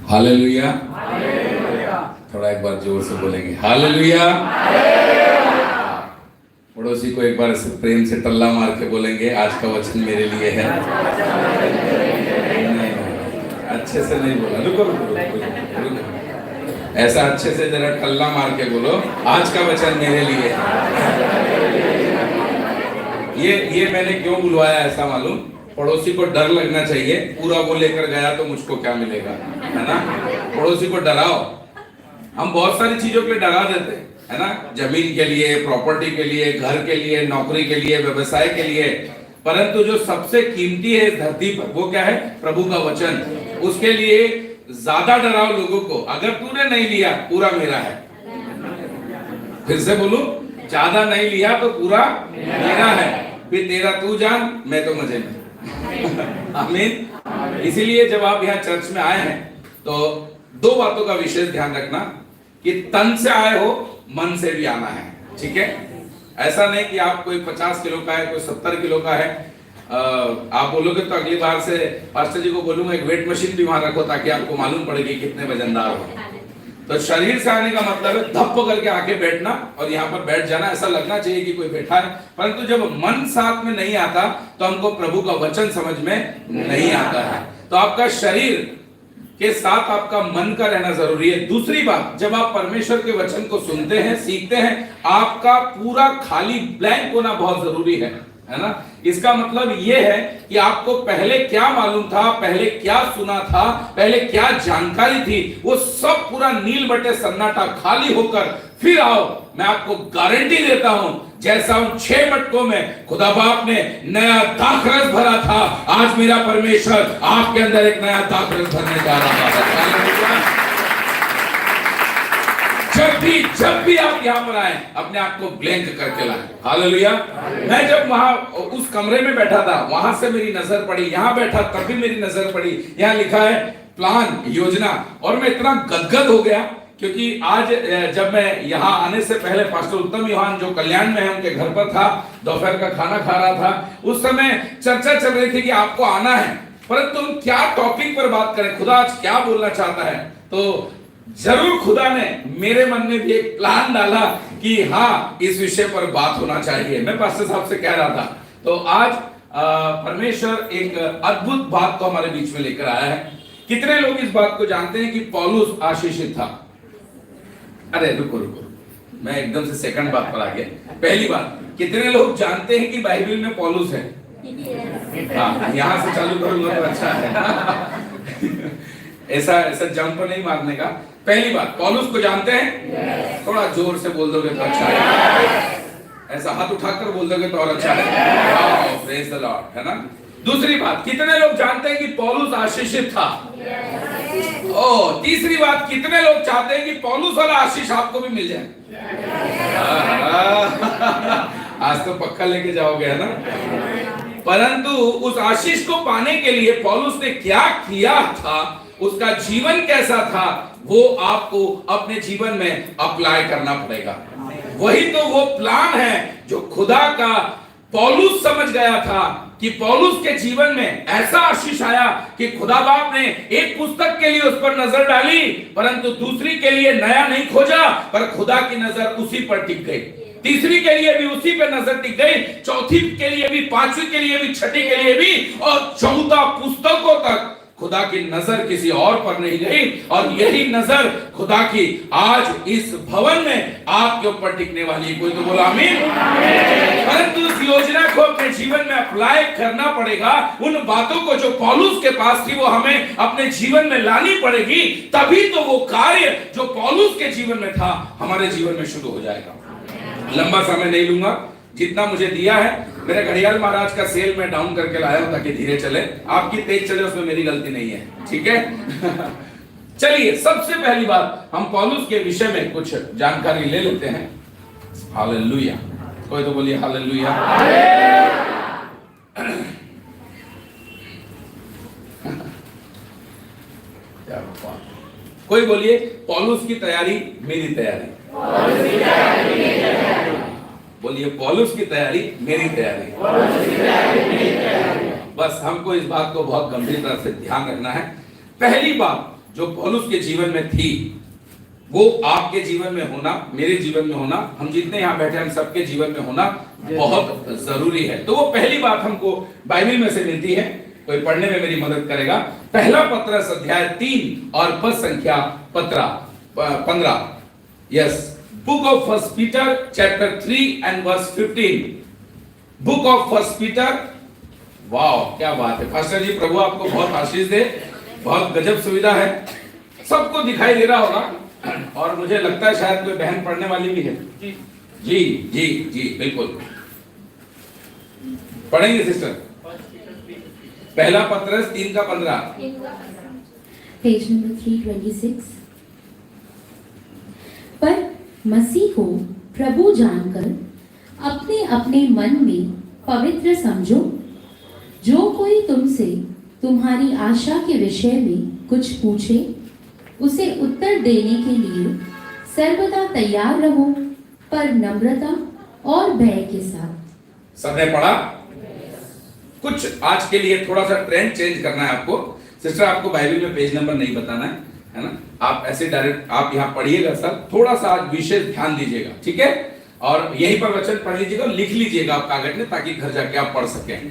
Hallelujah. थोड़ा एक बार जोर से बोलेंगे हालेलुया। पड़ोसी को एक बार प्रेम से टल्ला मार के बोलेंगे आज का वचन मेरे लिए है। नहीं, अच्छे से नहीं बोला, रुको रुको रुको, ऐसा अच्छे से जरा टल्ला मार के बोलो आज का वचन मेरे लिए है। ये मैंने क्यों बुलवाया ऐसा मालूम? पड़ोसी को डर लगना चाहिए, पूरा वो लेकर गया तो मुझको क्या मिलेगा, है ना। पड़ोसी को डराओ। हम बहुत सारी चीजों के लिए डरा देते हैं, है ना, जमीन के लिए, प्रॉपर्टी के लिए, घर के लिए, नौकरी के लिए, व्यवसाय के लिए, परंतु जो सबसे कीमती है इस धरती पर वो क्या है? प्रभु का वचन। उसके लिए ज्यादा डराओ लोगों को। अगर तूने नहीं लिया पूरा मेरा है। फिर से बोलूं, ज्यादा नहीं लिया तो पूरा मेरा है, फिर तेरा तू जान, मैं तो मजे में। आमीन। इसीलिए जब आप यहाँ चर्च में आए हैं तो दो बातों का विशेष ध्यान रखना कि तन से आए हो, मन से भी आना है, ठीक है। ऐसा नहीं कि आप कोई 50 किलो का है, कोई 70 किलो का है। आप बोलोगे तो अगली बार से पास्टर जी को बोलूंगा एक वेट मशीन भी वहां रखो ताकि आपको मालूम पड़ेगी कितने वजनदार हो। तो शरीर से आने का मतलब है धप करके आके बैठना और यहाँ पर बैठ जाना, ऐसा लगना चाहिए कि कोई बैठा है। परंतु जब मन साथ में नहीं आता तो हमको प्रभु का वचन समझ में नहीं आता है। तो आपका शरीर के साथ आपका मन का रहना जरूरी है। दूसरी बात, जब आप परमेश्वर के वचन को सुनते हैं, सीखते हैं, आपका पूरा खाली ब्लैंक होना बहुत जरूरी है ना। इसका मतलब यह है कि आपको पहले क्या मालूम था, पहले क्या सुना था, पहले क्या जानकारी थी, वो सब पूरा नील बटे सन्नाटा खाली होकर फिर आओ। मैं आपको गारंटी देता हूं, जैसा उन 6 मटकों में खुदा बाप ने नया दाखरस भरा था, आज मेरा परमेश्वर आपके अंदर एक नया दाखरस भरने जा रहा है। जब भी आप यहाँ पर आए अपने आप को ब्लैंक करके लाए। हालेलुया। मैं जब वहां उस कमरे में बैठा था, वहां से मेरी नजर पड़ी, यहाँ बैठा तब भी मेरी नजर पड़ी, यहाँ लिखा है प्लान, योजना, और मैं इतना गदगद हो गया क्योंकि आज जब मैं यहाँ आने से पहले पास्टर उत्तम योहान जो कल्याण में है उनके घर पर था, दोपहर का खाना खा रहा था। उस समय चर्चा चल रही थी कि आपको आना है, परंतु हम क्या टॉपिक पर बात करें, खुदा आज क्या बोलना चाहता है। तो जरूर खुदा ने मेरे मन में भी एक प्लान डाला कि हाँ इस विषय पर बात होना चाहिए। मैं पास्टर साहब से कह रहा था, तो आज परमेश्वर एक अद्भुत बात को हमारे बीच में लेकर आया है। कितने लोग इस बात को जानते हैं कि पौलुस आशीषित था? अरे रुको रुको, मैं एकदम से सेकंड बात पर आ गया। पहली बात, कितने लोग जानते हैं कि बाइबल में पौलुस है? हाँ, यहां से चालू करूंगा तो अच्छा है। ऐसा जंप नहीं मारने का। पहली बात, पौलुस को जानते हैं? थोड़ा जोर से बोल दोगे तो अच्छा है। ऐसा हाथ उठाकर बोल दोगे तो और अच्छा है। प्रेज द लॉर्ड, है ना। दूसरी बात, कितने लोग जानते हैं कि पौलुस आशीषित था? तीसरी बात, कितने लोग चाहते हैं कि पौलुस वाला आशीष आपको भी मिल जाए? आज तो पक्का लेके जाओगे, है ना। परंतु उस आशीष को पाने के लिए पौलुस ने क्या किया था, उसका जीवन कैसा था, वो आपको अपने जीवन में अप्लाई करना पड़ेगा। वही तो वो प्लान है जो खुदा का पौलुस समझ गया था कि पौलुस के जीवन में ऐसा आशीष आया कि खुदा बाप ने एक पुस्तक के लिए उस पर नजर डाली, परंतु दूसरी के लिए नया नहीं खोजा, पर खुदा की नजर उसी पर टिक गई। तीसरी के लिए भी उसी पर नजर टिक गई, चौथी के लिए भी, पांचवी के लिए भी, छठी के लिए भी, और 14 पुस्तकों तक खुदा की नजर किसी और पर नहीं गई। और यही नजर खुदा की आज इस भवन में आपके ऊपर टिकने वाली है। कोई तो बोला आमीन। परंतु इस योजना को अपने जीवन में अप्लाई करना पड़ेगा। उन बातों को जो पौलुस के पास थी वो हमें अपने जीवन में लानी पड़ेगी, तभी तो वो कार्य जो पौलुस के जीवन में था हमारे जीवन में शुरू हो जाएगा। लंबा समय नहीं लूंगा, जितना मुझे दिया है मेरे घड़ियाल महाराज का सेल में डाउन करके लाया हूं ताकि धीरे चले, आपकी तेज चले उसमें मेरी गलती नहीं है, ठीक है। चलिए, सबसे पहली बात हम पौलुस के विषय में कुछ जानकारी ले लेते हैं। हालेलुया। कोई तो बोलिए हालेलुया। कोई बोलिए पौलुस की तैयारी मेरी तैयारी। बोलिए पौलुस की तैयारी मेरी तैयारी। बस हमको इस बात को बहुत गंभीरता से ध्यान रखना है। पहली बात, जो पौलुस के जीवन में थी वो आपके जीवन में होना, मेरे जीवन में होना, हम जितने यहाँ बैठे हम सबके जीवन में होना बहुत जरूरी है। तो वो पहली बात हमको बाइबल में से मिलती है, कोई पढ़ने में मेरी मदद करेगा। पहला पत्रस अध्याय 3 और पद संख्या 15। Yes, book of first Peter chapter 3 and verse 15। Book of first Peter. वाह क्या बात है पास्टर जी, प्रभु आपको बहुत आशीष दे, बहुत गजब सुविधा है, सबको दिखाई दे रहा होगा और मुझे लगता है शायद कोई बहन पढ़ने वाली भी है। जी जी जी जी बिल्कुल पढ़ेंगे सिस्टर। पहला पत्रस 3 का 15, पेज नंबर 326। पर मसीह को प्रभु जानकर अपने अपने मन में पवित्र समझो। जो कोई तुमसे तुम्हारी आशा के विषय में कुछ पूछे उसे उत्तर देने के लिए सर्वदा तैयार रहो, पर नम्रता और भय के साथ। सबने पढ़ा? कुछ आज के लिए थोड़ा सा ट्रेंड चेंज करना है आपको। सिस्टर आपको बाइबल में पेज नंबर नहीं बताना है ना, आप ऐसे डायरेक्ट आप यहाँ पढ़िएगा सब, थोड़ा सा आज विशेष ध्यान दीजिएगा, ठीक है? और यहीं पर वचन पढ़ लीजिएगा, लिख लीजिएगा आप कागज में, ताकि घर जाके आप पढ़ सकें।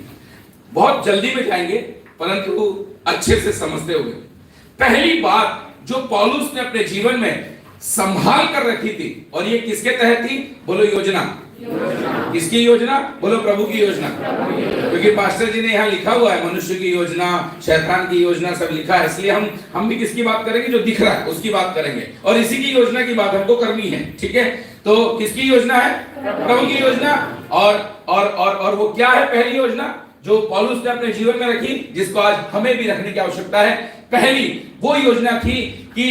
बहुत जल्दी में जाएंगे परंतु अच्छे से समझते हुए। पहली बात जो पौलुस ने अपने जीवन में संभाल कर रखी थी, और ये किसके तहत थी? बोलो योजना। किसकी योजना? बोलो प्रभु की योजना। क्योंकि पास्टर जी ने यहाँ लिखा हुआ है मनुष्य की योजना, शैतान की योजना, सब लिखा है, इसलिए हम भी किसकी बात करेंगे? जो दिख रहा है उसकी बात करेंगे, और इसी की योजना की बात हमको करनी है, ठीक है? तो किसकी योजना है? प्रभु की योजना। और वो क्या है पहली योजना जो पौलुस ने अपने जीवन में रखी, जिसको आज हमें भी रखने की आवश्यकता है? पहली वो योजना थी कि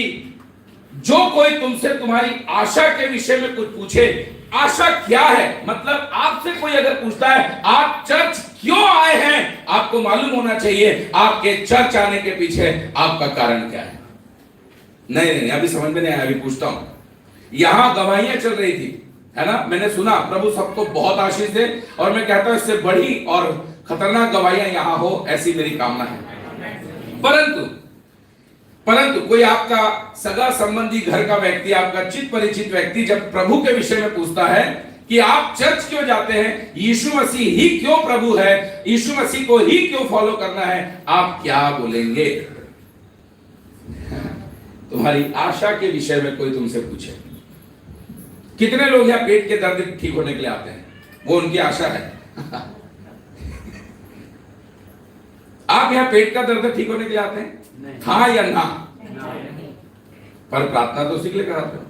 जो कोई तुमसे तुम्हारी आशा के विषय में कुछ पूछे। आशा क्या है? मतलब आपसे कोई अगर पूछता है आप चर्च क्यों आए हैं, आपको मालूम होना चाहिए आपके चर्च आने के पीछे आपका कारण क्या है। नहीं अभी समझ में नहीं आया, अभी पूछता हूं। यहां गवाहियां चल रही थी, है ना? मैंने सुना, प्रभु सबको बहुत आशीष दे, और मैं कहता हूं इससे बड़ी और खतरनाक गवाहियां यहां हो, ऐसी मेरी कामना है। परंतु कोई आपका सगा संबंधी, घर का व्यक्ति, आपका चित परिचित व्यक्ति जब प्रभु के विषय में पूछता है कि आप चर्च क्यों जाते हैं, यीशु मसीह ही क्यों प्रभु है, यीशु मसीह को ही क्यों फॉलो करना है, आप क्या बोलेंगे? तुम्हारी आशा के विषय में कोई तुमसे पूछे। कितने लोग यहाँ पेट के दर्द ठीक होने के लिए आते हैं? वो उनकी आशा है। आप यहाँ पेट का दर्द ठीक होने के लिए आते हैं? हाँ या ना? पर प्रार्थना तो उसी के लिए कराते हो।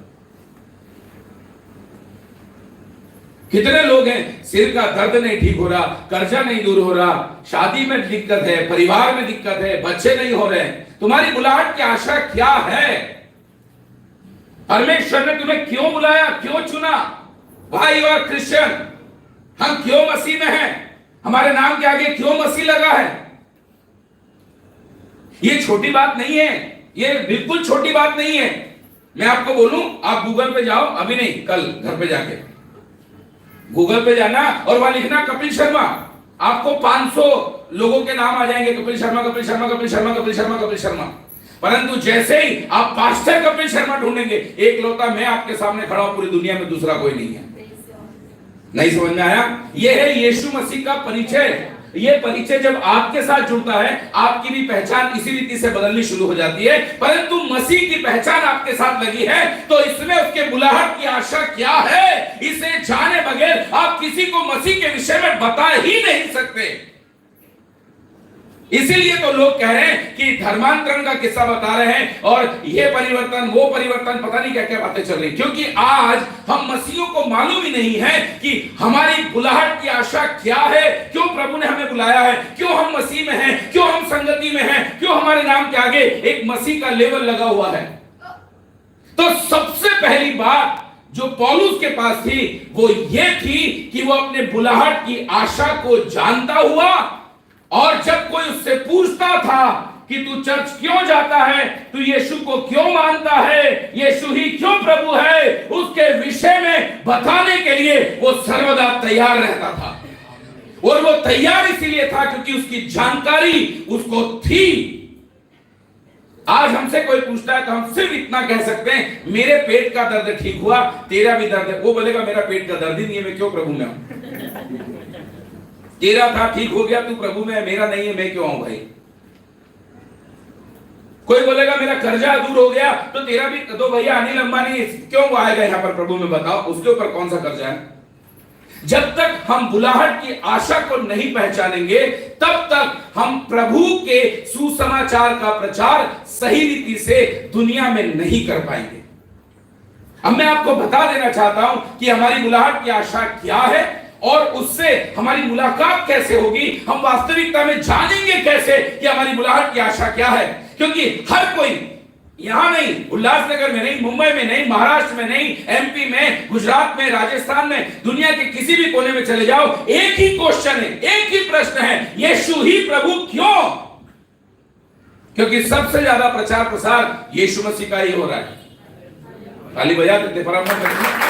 कितने लोग हैं सिर का दर्द नहीं ठीक हो रहा, कर्जा नहीं दूर हो रहा, शादी में दिक्कत है, परिवार में दिक्कत है, बच्चे नहीं हो रहे। तुम्हारी बुलाहट की आशा क्या है? परमेश्वर ने तुम्हें क्यों बुलाया, क्यों चुना? भाई और क्रिश्चियन, हम क्यों मसीह में हैं? हमारे नाम के आगे क्यों मसीह लगा है? ये छोटी बात नहीं है, ये बिल्कुल छोटी बात नहीं है। मैं आपको बोलूं, आप गूगल पे जाओ, अभी नहीं कल घर पे जाके गूगल पे जाना और वहां लिखना कपिल शर्मा, आपको 500 लोगों के नाम आ जाएंगे, कपिल शर्मा कपिल शर्मा कपिल शर्मा कपिल शर्मा कपिल शर्मा। परंतु जैसे ही आप पास्टर कपिल शर्मा ढूंढेंगे, एक लौता मैं आपके सामने खड़ा हूं, पूरी दुनिया में दूसरा कोई नहीं है। नहीं समझ में आया? यह है यीशु मसीह का परिचय। ये परिचय जब आपके साथ जुड़ता है, आपकी भी पहचान इसी रीति से बदलनी शुरू हो जाती है। परंतु मसीह की पहचान आपके साथ लगी है, तो इसमें उसके बुलाहट की आशा क्या है, इसे जाने बगैर आप किसी को मसीह के विषय में बता ही नहीं सकते। इसीलिए तो लोग कह रहे हैं कि धर्मांतरण का किस्सा बता रहे हैं, और ये परिवर्तन वो परिवर्तन, पता नहीं क्या क्या बातें चल रही, क्योंकि आज हम मसीहियों को मालूम ही नहीं है कि हमारी बुलाहट की आशा क्या है, क्यों प्रभु ने हमें बुलाया है, क्यों हम मसीह में हैं, क्यों हम संगति में हैं, क्यों हमारे नाम के आगे एक मसीह का लेवल लगा हुआ है। तो सबसे पहली बात जो पौलुस के पास थी वो ये थी कि वो अपने बुलाहट की आशा को जानता हुआ, और जब कोई उससे पूछता था कि तू चर्च क्यों जाता है, तू यीशु को क्यों मानता है, यीशु ही क्यों प्रभु है, उसके विषय में बताने के लिए वो सर्वदा तैयार रहता था। और वो तैयार इसीलिए था क्योंकि उसकी जानकारी उसको थी। आज हमसे कोई पूछता है तो हम सिर्फ इतना कह सकते हैं, मेरे पेट का दर्द ठीक हुआ, तेरा भी दर्द है। वो बोलेगा मेरा पेट का दर्द ही नहीं है, मैं क्यों प्रभु में हूं? तेरा था ठीक हो गया, तू प्रभु में है, मेरा नहीं है, मैं क्यों आऊं भाई? कोई बोलेगा मेरा कर्जा दूर हो गया, तो तेरा भी तो भैया अनिल अंबानी क्यों वो आएगा यहां पर प्रभु में? बताओ उसके ऊपर कौन सा कर्जा है? जब तक हम बुलाहट की आशा को नहीं पहचानेंगे, तब तक हम प्रभु के सुसमाचार का प्रचार सही रीति से दुनिया में नहीं कर पाएंगे। अब मैं आपको बता देना चाहता हूं कि हमारी बुलाहट की आशा क्या है और उससे हमारी मुलाकात कैसे होगी, हम वास्तविकता में जानेंगे कैसे कि हमारी बुलाहट की आशा क्या है। क्योंकि हर कोई यहां नहीं, उल्लासनगर में नहीं, मुंबई में नहीं, महाराष्ट्र में नहीं, एमपी में, गुजरात में, राजस्थान में, दुनिया के किसी भी कोने में चले जाओ, एक ही क्वेश्चन है, एक ही प्रश्न है, यीशु ही प्रभु क्यों? क्योंकि सबसे ज्यादा प्रचार प्रसार यीशु मसीह का ही हो रहा है। ताली बजा देते फटाफट।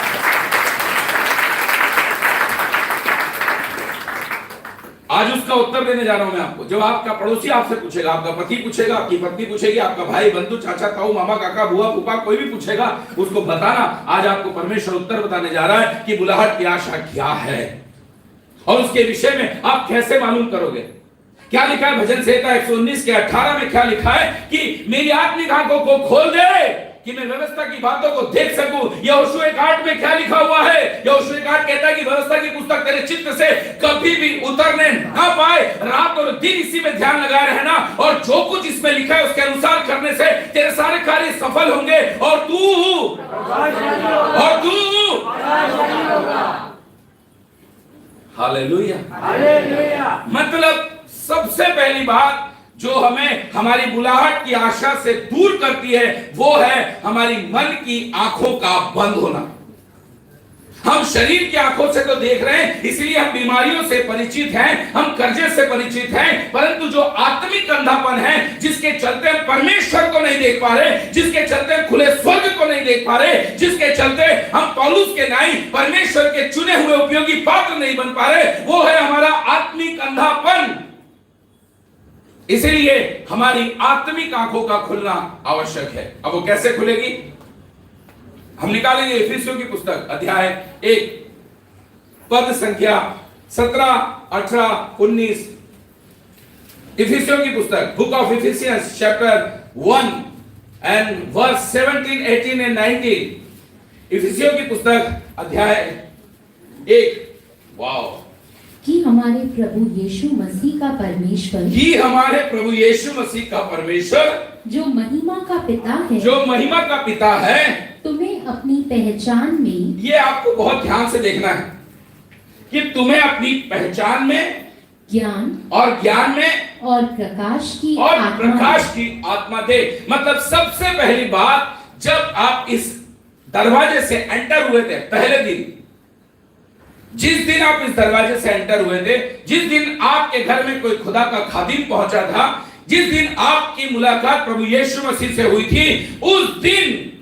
आज उसका उत्तर देने जा रहा हूं मैं आपको। जब आपका पड़ोसी आपसे पूछेगा, आपका पति पूछेगा, आपकी पत्नी पूछेगी, आपका भाई बंधु चाचा ताऊ मामा काका बुआ फूफा कोई भी पूछेगा, उसको बताना आज आपको परमेश्वर उत्तर बताने जा रहा है कि बुलाहट की आशा क्या है और उसके विषय में आप कैसे मालूम करोगे। क्या लिखा है भजन संहिता 119 के 18 में? क्या लिखा है कि मेरी आत्मिक आंखों को खोल दे कि मैं व्यवस्था की बातों को देख सकूं। यहोशू 8 में क्या लिखा हुआ है? यहोशू 8 कहता है कि व्यवस्था की पुस्तक तेरे चित्त से कभी भी उतरने ना पाए, रात और दिन इसी में ध्यान लगाए रहना, और जो कुछ इसमें लिखा है उसके अनुसार करने से तेरे सारे कार्य सफल होंगे और तू हालेलुया। मतलब सबसे पहली बात जो हमें हमारी बुलाहट की आशा से दूर करती है वो है हमारी मन की आंखों का बंद होना। हम शरीर की आंखों से तो देख रहे हैं, इसलिए हम बीमारियों से परिचित हैं, हम कर्जे से परिचित हैं, परंतु जो आत्मिक अंधापन है जिसके चलते हम परमेश्वर को नहीं देख पा रहे, जिसके चलते हम खुले स्वर्ग को नहीं देख पा रहे, जिसके चलते हम पौलुस के नहीं परमेश्वर के चुने हुए उपयोगी पात्र नहीं बन पा रहे, वो है हमारा आत्मिक अंधापन। इसलिए हमारी आत्मिक आंखों का खुलना आवश्यक है। अब वो कैसे खुलेगी? हम निकालेंगे इफिसियों की पुस्तक अध्याय 1 पद संख्या 17, 18, 19। इफिसियों की पुस्तक book of Ephesians chapter 1 and verse 17, 18 and 19। इफिसियों की पुस्तक अध्याय 1। वाओ। कि हमारे प्रभु यीशु मसीह का परमेश्वर, कि हमारे प्रभु यीशु मसीह का परमेश्वर जो महिमा का पिता है, जो महिमा का पिता है, तुम्हें अपनी पहचान में, ये आपको बहुत ध्यान से देखना है कि तुम्हें अपनी पहचान में, ज्ञान और ज्ञान में, और प्रकाश की और आत्मा, प्रकाश की आत्मा दे। मतलब सबसे पहली बात, जब आप इस दरवाजे से एंटर हुए थे, पहले दिन, जिस दिन आप इस दरवाजे से एंटर हुए थे, जिस दिन आपके घर में कोई खुदा का खादिम पहुंचा था, जिस दिन आपकी मुलाकात प्रभु यीशु मसीह से हुई थी, उस दिन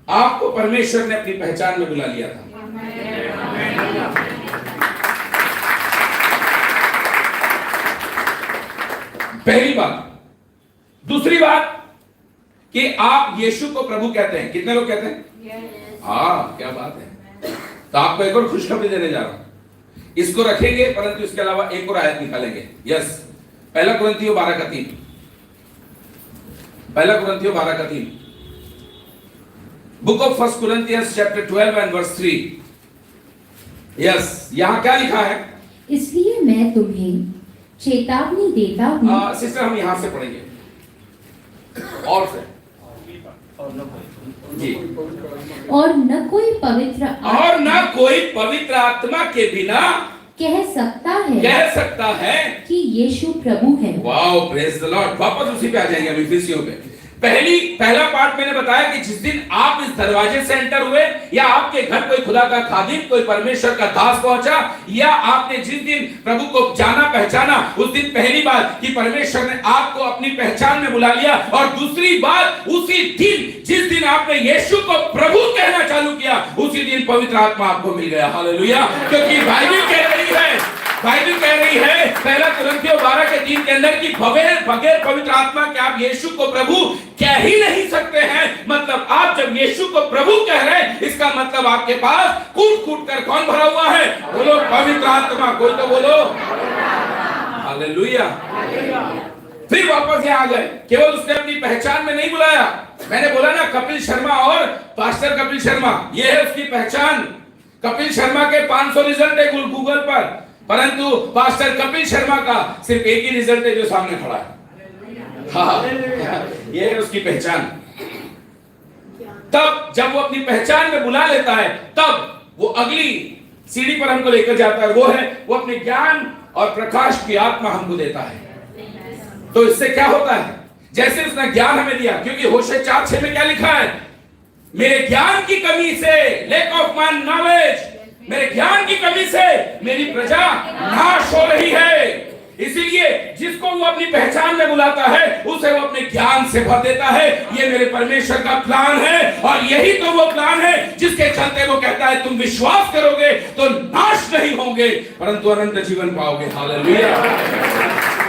आपको परमेश्वर ने अपनी पहचान में बुला लिया था। पहली बात। दूसरी बात कि आप यीशु को प्रभु कहते हैं। कितने लोग कहते हैं? हाँ, क्या बात है। तो आपको एक और खुशखबरी देने जा रहा हूं। इसको रखेंगे, परंतु इसके अलावा एक और आयत निकालेंगे। यस, पहला कुरिन्थियों 12 का 3। पहला कुरिन्थियों 12 का 3। Book of first Corinthians chapter 12 and verse 3। Yes, यहां क्या लिखा है? इसलिए मैं तुम्हें चेतावनी देता हूं। सिस्टर, हम यहां से पढ़ेंगे और से जी। और न कोई पवित्र आत्मा के बिना कह सकता है कि यीशु प्रभु है। Wow, praise the Lord. वापस उसी पे आ जाएंगे हम, इफिसियों पे। पहला पार्ट मैंने बताया कि जिस दिन आप इस दरवाजे से एंटर हुए, या आपके घर कोई खुदा का खादिम, कोई परमेश्वर का दास पहुंचा, या आपने जिस दिन प्रभु को जाना पहचाना, उस दिन पहली बात कि परमेश्वर ने आपको अपनी पहचान में बुला लिया, और दूसरी बात उसी दिन जिस दिन आपने यीशु को प्रभु कहना चालू किया, उसी दिन पवित्र आत्मा आपको मिल गया। हालेलुया। क्योंकि बाइबल कह रही है बाइबल कह रही है पहला कुरिन्थियों 12:3 के अंदर की बगैर पवित्र आत्मा के आप यीशु को प्रभु कह ही नहीं सकते हैं। मतलब आप जब यीशु को प्रभु कह रहे हैं, इसका मतलब आपके पास कूट कूट कर कौन भरा हुआ है? बोलो पवित्र आत्मा। कोई तो बोलो हालेलुया। फिर वापस यहाँ आ गए। केवल उसने अपनी पहचान में नहीं बुलाया। मैंने बोला ना, कपिल शर्मा और पास्टर कपिल शर्मा, ये है उसकी पहचान। कपिल शर्मा के 500 रिजल्ट है गूगल पर, परंतु पास्टर कपिल शर्मा का सिर्फ एक ही रिजल्ट है जो सामने खड़ा है। हाँ, ये है उसकी पहचान। तब जब वो अपनी पहचान में बुला लेता है, तब वो अगली सीढ़ी पर हमको लेकर जाता है। वो है वो अपने ज्ञान और प्रकाश की आत्मा हमको देता है। तो इससे क्या होता है? जैसे उसने ज्ञान हमें दिया, क्योंकि होशे 4:6 में क्या लिखा है? मेरे ज्ञान की कमी से, लेक ऑफ माय नॉलेज, मेरे ज्ञान की कमी से मेरी प्रजा नाश हो रही है। इसीलिए जिसको वो अपनी पहचान में बुलाता है, उसे वो अपने ज्ञान से भर देता है। ये मेरे परमेश्वर का प्लान है, और यही तो वो प्लान है जिसके चलते वो कहता है तुम विश्वास करोगे तो नाश नहीं होंगे परंतु अनंत जीवन पाओगे। हालेलुया।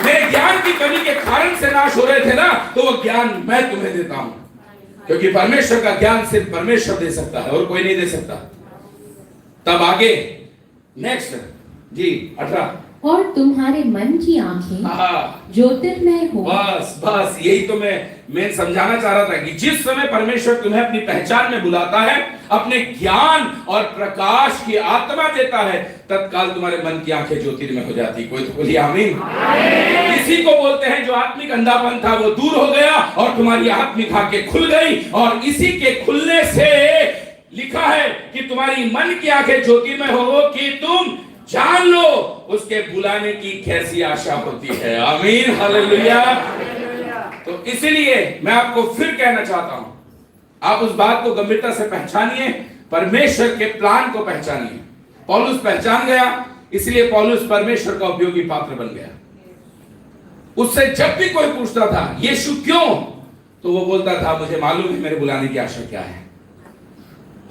मेरे ज्ञान की कमी के कारण से नाश हो रहे थे ना, तो वो ज्ञान मैं तुम्हें देता हूं, क्योंकि परमेश्वर का ज्ञान सिर्फ परमेश्वर दे सकता है और कोई नहीं दे सकता। तब आगे नेक्स्ट जी 18, और तुम्हारे मन की आंखें ज्योतिर्मय हो। बस यही तो मैं समझाना चाह रहा था कि जिस समय परमेश्वर तुम्हें अपनी पहचान में बुलाता है, अपने ज्ञान और प्रकाश की आत्मा देता है, तत्काल तुम्हारे मन की आंखें ज्योतिर्मय हो जाती। कोई तो बोलिए आमीन। इसी को बोलते हैं जो आत्मिक अंधापन था वो दूर हो गया और तुम्हारी आत्मिक आंखें खुल गई। और इसी के खुलने से लिखा है कि तुम्हारी मन की आंखें ज्योतिर्मय हो कि तुम जान लो उसके बुलाने की कैसी आशा होती है। आमीन हालेलुया। तो इसलिए मैं आपको फिर कहना चाहता हूं, आप उस बात को गंभीरता से पहचानिए, परमेश्वर के प्लान को पहचानिए। पौलुस पहचान गया, इसलिए पौलुस परमेश्वर का उपयोगी पात्र बन गया। उससे जब भी कोई पूछता था यीशु क्यों, तो वो बोलता था मुझे मालूम है मेरे बुलाने की आशा क्या है।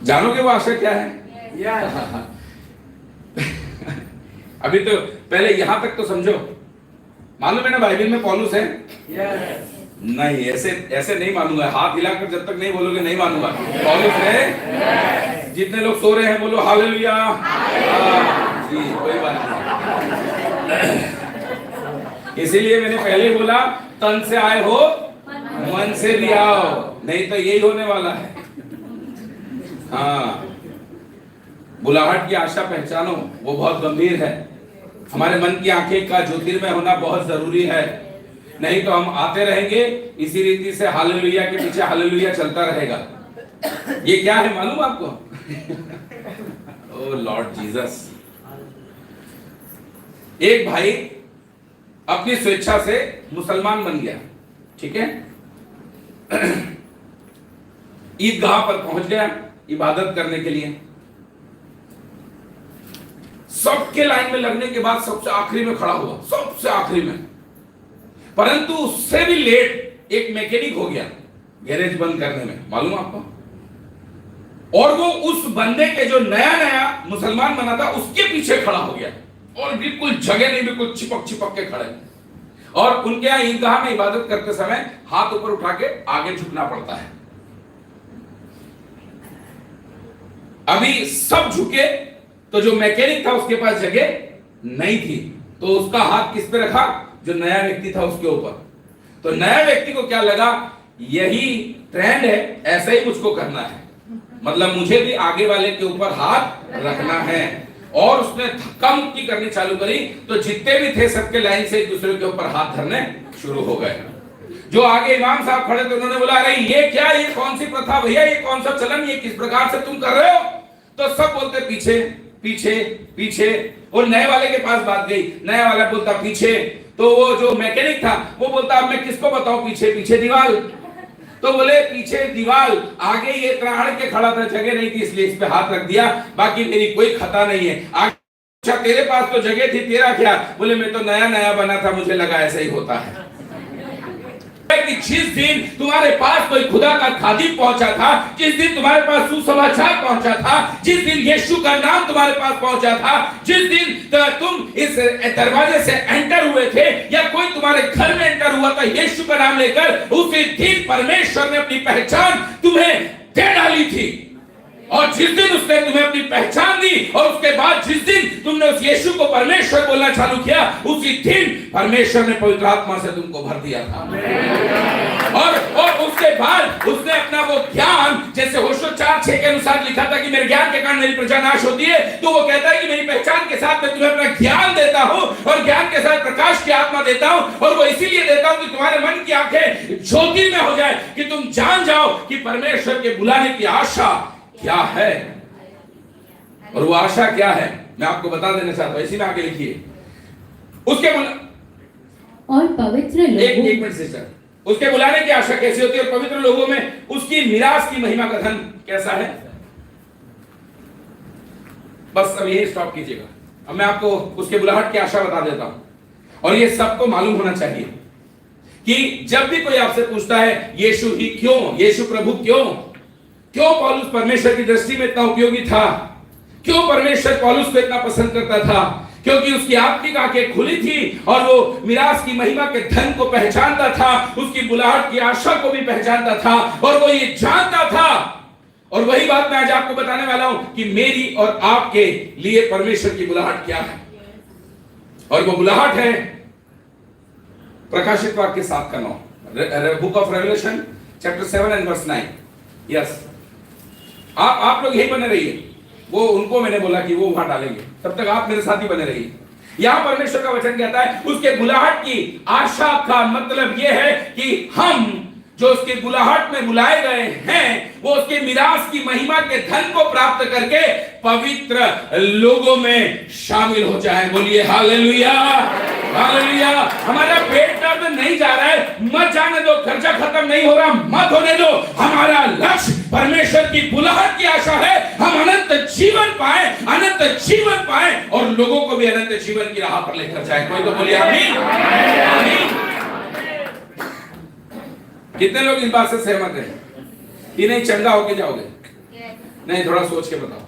जानोगे वो आशा क्या है? अभी तो पहले यहां तक तो समझो। मालूम है ना बाइबल में पौलुस है? नहीं, ऐसे नहीं मानूंगा। हाथ हिलाकर जब तक नहीं बोलोगे नहीं मानूंगा। पौलुस है। जितने लोग सो रहे हैं बोलो हालेलुया। जी कोई बात नहीं। इसीलिए मैंने पहले बोला तन से आए हो मन से भी आओ, नहीं तो यही होने वाला है। हाँ, बुलाहट की आशा पहचानो, वो बहुत गंभीर है। हमारे मन की आंखें का ज्योतिर्मय होना बहुत जरूरी है, नहीं तो हम आते रहेंगे इसी रीति से हालेलुया के पीछे हालेलुया चलता रहेगा। ये क्या है मालूम आपको? ओ लॉर्ड जीसस। एक भाई अपनी स्वेच्छा से मुसलमान बन गया, ठीक है? ईदगाह पर पहुंच गया इबादत करने के लिए। सबके लाइन में लगने के बाद सबसे आखिरी में खड़ा हुआ, सबसे आखिरी में। परंतु उससे भी लेट एक मैकेनिक हो गया गैरेज बंद करने में, मालूम आपको? और वो उस बंदे के जो नया नया मुसलमान बना था उसके पीछे खड़ा हो गया, और बिल्कुल जगह नहीं, बिल्कुल चिपक के खड़े। और उनके यहां ईदगाह में इबादत करते समय हाथ ऊपर उठा के आगे झुकना पड़ता है। अभी सब झुके तो जो मैकेनिक था उसके पास जगह नहीं थी, तो उसका हाथ किस पे रखा? जो नया व्यक्ति था उसके ऊपर। तो नया व्यक्ति को क्या लगा, यही ट्रेंड है, ऐसा ही मुझको करना है, मतलब मुझे भी आगे वाले के ऊपर हाथ रखना है। और उसने धक्का मुक्की करनी चालू करी, तो जितने भी थे सबके लाइन से एक दूसरे के ऊपर हाथ धरने शुरू हो गए। जो आगे इमाम साहब खड़े थे उन्होंने बोला अरे ये क्या, ये कौन सी प्रथा भैया, ये कौन सा चलन, ये किस प्रकार से तुम कर रहे हो? तो सब बोलते पीछे पीछे पीछे। और नए वाले के पास बात गई, नया वाला बोलता पीछे। तो वो जो मैकेनिक था वो बोलता अब मैं किसको बताऊं, पीछे पीछे दीवाल। तो बोले पीछे दीवाल, आगे ये त्राण के खड़ा था, जगह नहीं थी इसलिए इस पे हाथ रख दिया, बाकी मेरी कोई खता नहीं है। अच्छा तेरे पास तो जगह थी, तेरा क्या? बोले मैं तो नया नया बना था, मुझे लगा ऐसा ही होता है। कि जिस दिन तुम्हारे पास कोई खुदा का खादिम पहुंचा था, जिस दिन तुम्हारे पास सुसमाचार पहुंचा था, जिस दिन यीशु का नाम तुम्हारे पास पहुंचा था, जिस दिन तुम इस दरवाजे से एंटर हुए थे या कोई तुम्हारे घर में एंटर हुआ था यीशु का नाम लेकर, उसी दिन परमेश्वर ने अपनी पहचान तुम्हें दे डाली थी। और जिस दिन उसने तुम्हें अपनी पहचान दी और उसके बाद जिस दिन तुमने उस यीशु को परमेश्वर बोलना चालू किया, उसी दिन परमेश्वर ने पवित्र आत्मा से तुमको भर दिया था। और उसके बाद उसने अपना वो ज्ञान, जैसे होशो 4:6 के अनुसार लिखा था कि मेरे ज्ञान के कारण मेरी प्रजा नाश होती है, तो वो कहता है कि मेरी पहचान के साथ मैं तुम्हें अपना ज्ञान देता हूं और ज्ञान के साथ प्रकाश की आत्मा देता हूं, और वो इसीलिए देता हूं कि तुम्हारे मन की आंखें ज्योति में हो जाए, कि तुम जान जाओ कि परमेश्वर के बुलाने की आशा क्या है। और वो आशा क्या है मैं आपको बता देना चाहता हूं, इसी में आगे लिखिए। उसके और पवित्र लोगों, एक मिनट सिस्टर, उसके बुलाने की आशा कैसी होती है और पवित्र लोगों में उसकी मिरास की महिमा का धन कैसा है। बस अब यही स्टॉप कीजिएगा। अब मैं आपको उसके बुलाहट की आशा बता देता हूं, और ये सबको मालूम होना चाहिए कि जब भी कोई आपसे पूछता है यीशु ही क्यों, यीशु प्रभु क्यों पौलुस परमेश्वर की दृष्टि में इतना उपयोगी था, क्यों परमेश्वर पौलुस को इतना पसंद करता था, क्योंकि उसकी आत्मिक आंखें खुली थी और वो मिरास की महिमा के धन को पहचानता था, उसकी बुलाहट की आशा को भी पहचानता था, और वो ये जानता था। और वही बात मैं आज आपको बताने वाला हूं कि मेरी और आपके लिए परमेश्वर की बुलाहट क्या है। और वो बुलाहट है प्रकाशित वाक्य 7 का 9, book of Revelation chapter 7 and verse 9। Yes, आप लोग यही बने रहिए। वो उनको मैंने बोला कि वो वहां डालेंगे, तब तक आप मेरे साथ ही बने रहिए। यहां परमेश्वर का वचन कहता है उसके बुलाहट की आशा का मतलब यह है कि हम जो उसके बुलाहट में बुलाए गए हैं, वो उसके मिरास की महिमा के धन को प्राप्त करके पवित्र लोगों में शामिल हो जाए। बोलिए हालेलुया, हालेलुया। हमारा पेट दर्द नहीं जा रहा है, मत जाने दो। खर्चा खत्म नहीं हो रहा, मत होने दो। हमारा लक्ष्य परमेश्वर की बुलाहट की आशा है, हम अनंत जीवन पाए, अनंत जीवन पाए और लोगों को भी अनंत जीवन की राह पर लेकर जाए। कोई तो बोलिए आमीन, आमीन। कितने लोग इस बात से सहमत हैं कि नहीं चंगा होके जाओगे? नहीं, थोड़ा सोच के बताओ।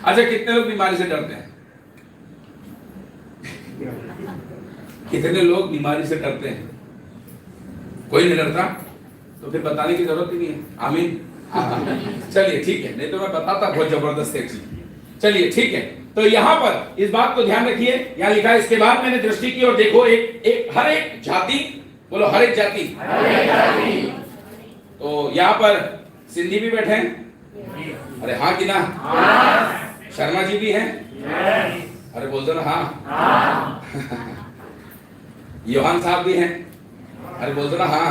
अच्छा, कितने लोग बीमारी से डरते हैं? कितने लोग बीमारी से डरते हैं? कोई नहीं डरता तो फिर बताने की जरूरत ही नहीं है। आमीन। चलिए ठीक है, नहीं तो मैं बताता बहुत जबरदस्त एक चीज। चलिए ठीक है, तो यहां पर इस बात को ध्यान रखिए। यहां लिखा है इसके बाद मैंने दृष्टि की और देखो एक हर एक जाति, बोलो हर एक जाति। तो यहाँ पर सिंधी भी बैठे हैं, अरे हाँ कि ना? शर्मा जी भी हैं, अरे बोल दो ना हाँ। योहान साहब भी हैं, अरे बोल दो ना हाँ।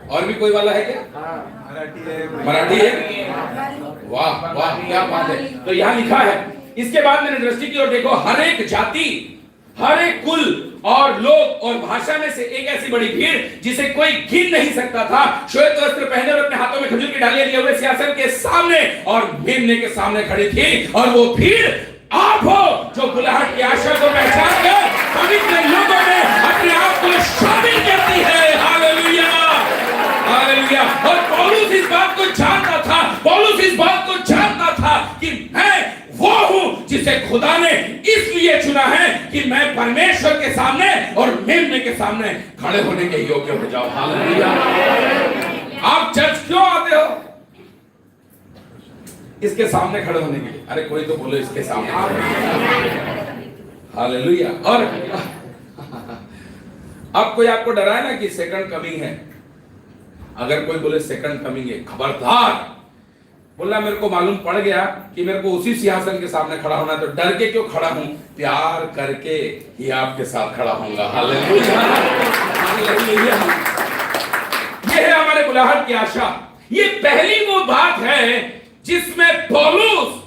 और भी कोई वाला है क्या? मराठी है? वाह वाह, क्या बात है। तो यहाँ लिखा है इसके बाद मैंने दृष्टि की और देखो हर एक जाति, हर एक कुल और लोग और भाषा में से एक ऐसी बड़ी भीड़ जिसे कोई गिन नहीं सकता था, श्वेत वस्त्र पहने और अपने हाथों में खजूर की डालियां लिए हुए सिंहासन के सामने और मेमने के सामने खड़ी थी। और वो भीड़ आप हो जो बुलाहट की आशा को पहचान कर पवित्र लोगों में अपने आप को शामिल करती है। Hallelujah, hallelujah. और पौलुस इस बात को जानता था, पौलुस इस बात को जानता था कि मैं वो हूं जिसे खुदा ने इसलिए चुना है कि मैं परमेश्वर के सामने और मेमने के सामने खड़े होने के योग्य हो जाऊं। हालेलुया। आप चर्च क्यों आते हो? इसके सामने खड़े होने के लिए। अरे कोई तो बोलो इसके सामने। हालेलुया। और अब कोई आपको डराए ना कि सेकंड कमिंग है, अगर कोई बोले सेकंड कमिंग है, खबरदार बोलना मेरे को मालूम पड़ गया कि मेरे को उसी सिंहासन के सामने खड़ा होना है, तो डर के क्यों खड़ा हूं? प्यार करके ही आपके साथ खड़ा होऊंगा। Hallelujah, hallelujah. ये है हमारे बुलाहट की आशा। ये पहली वो बात है जिसमें पौलुस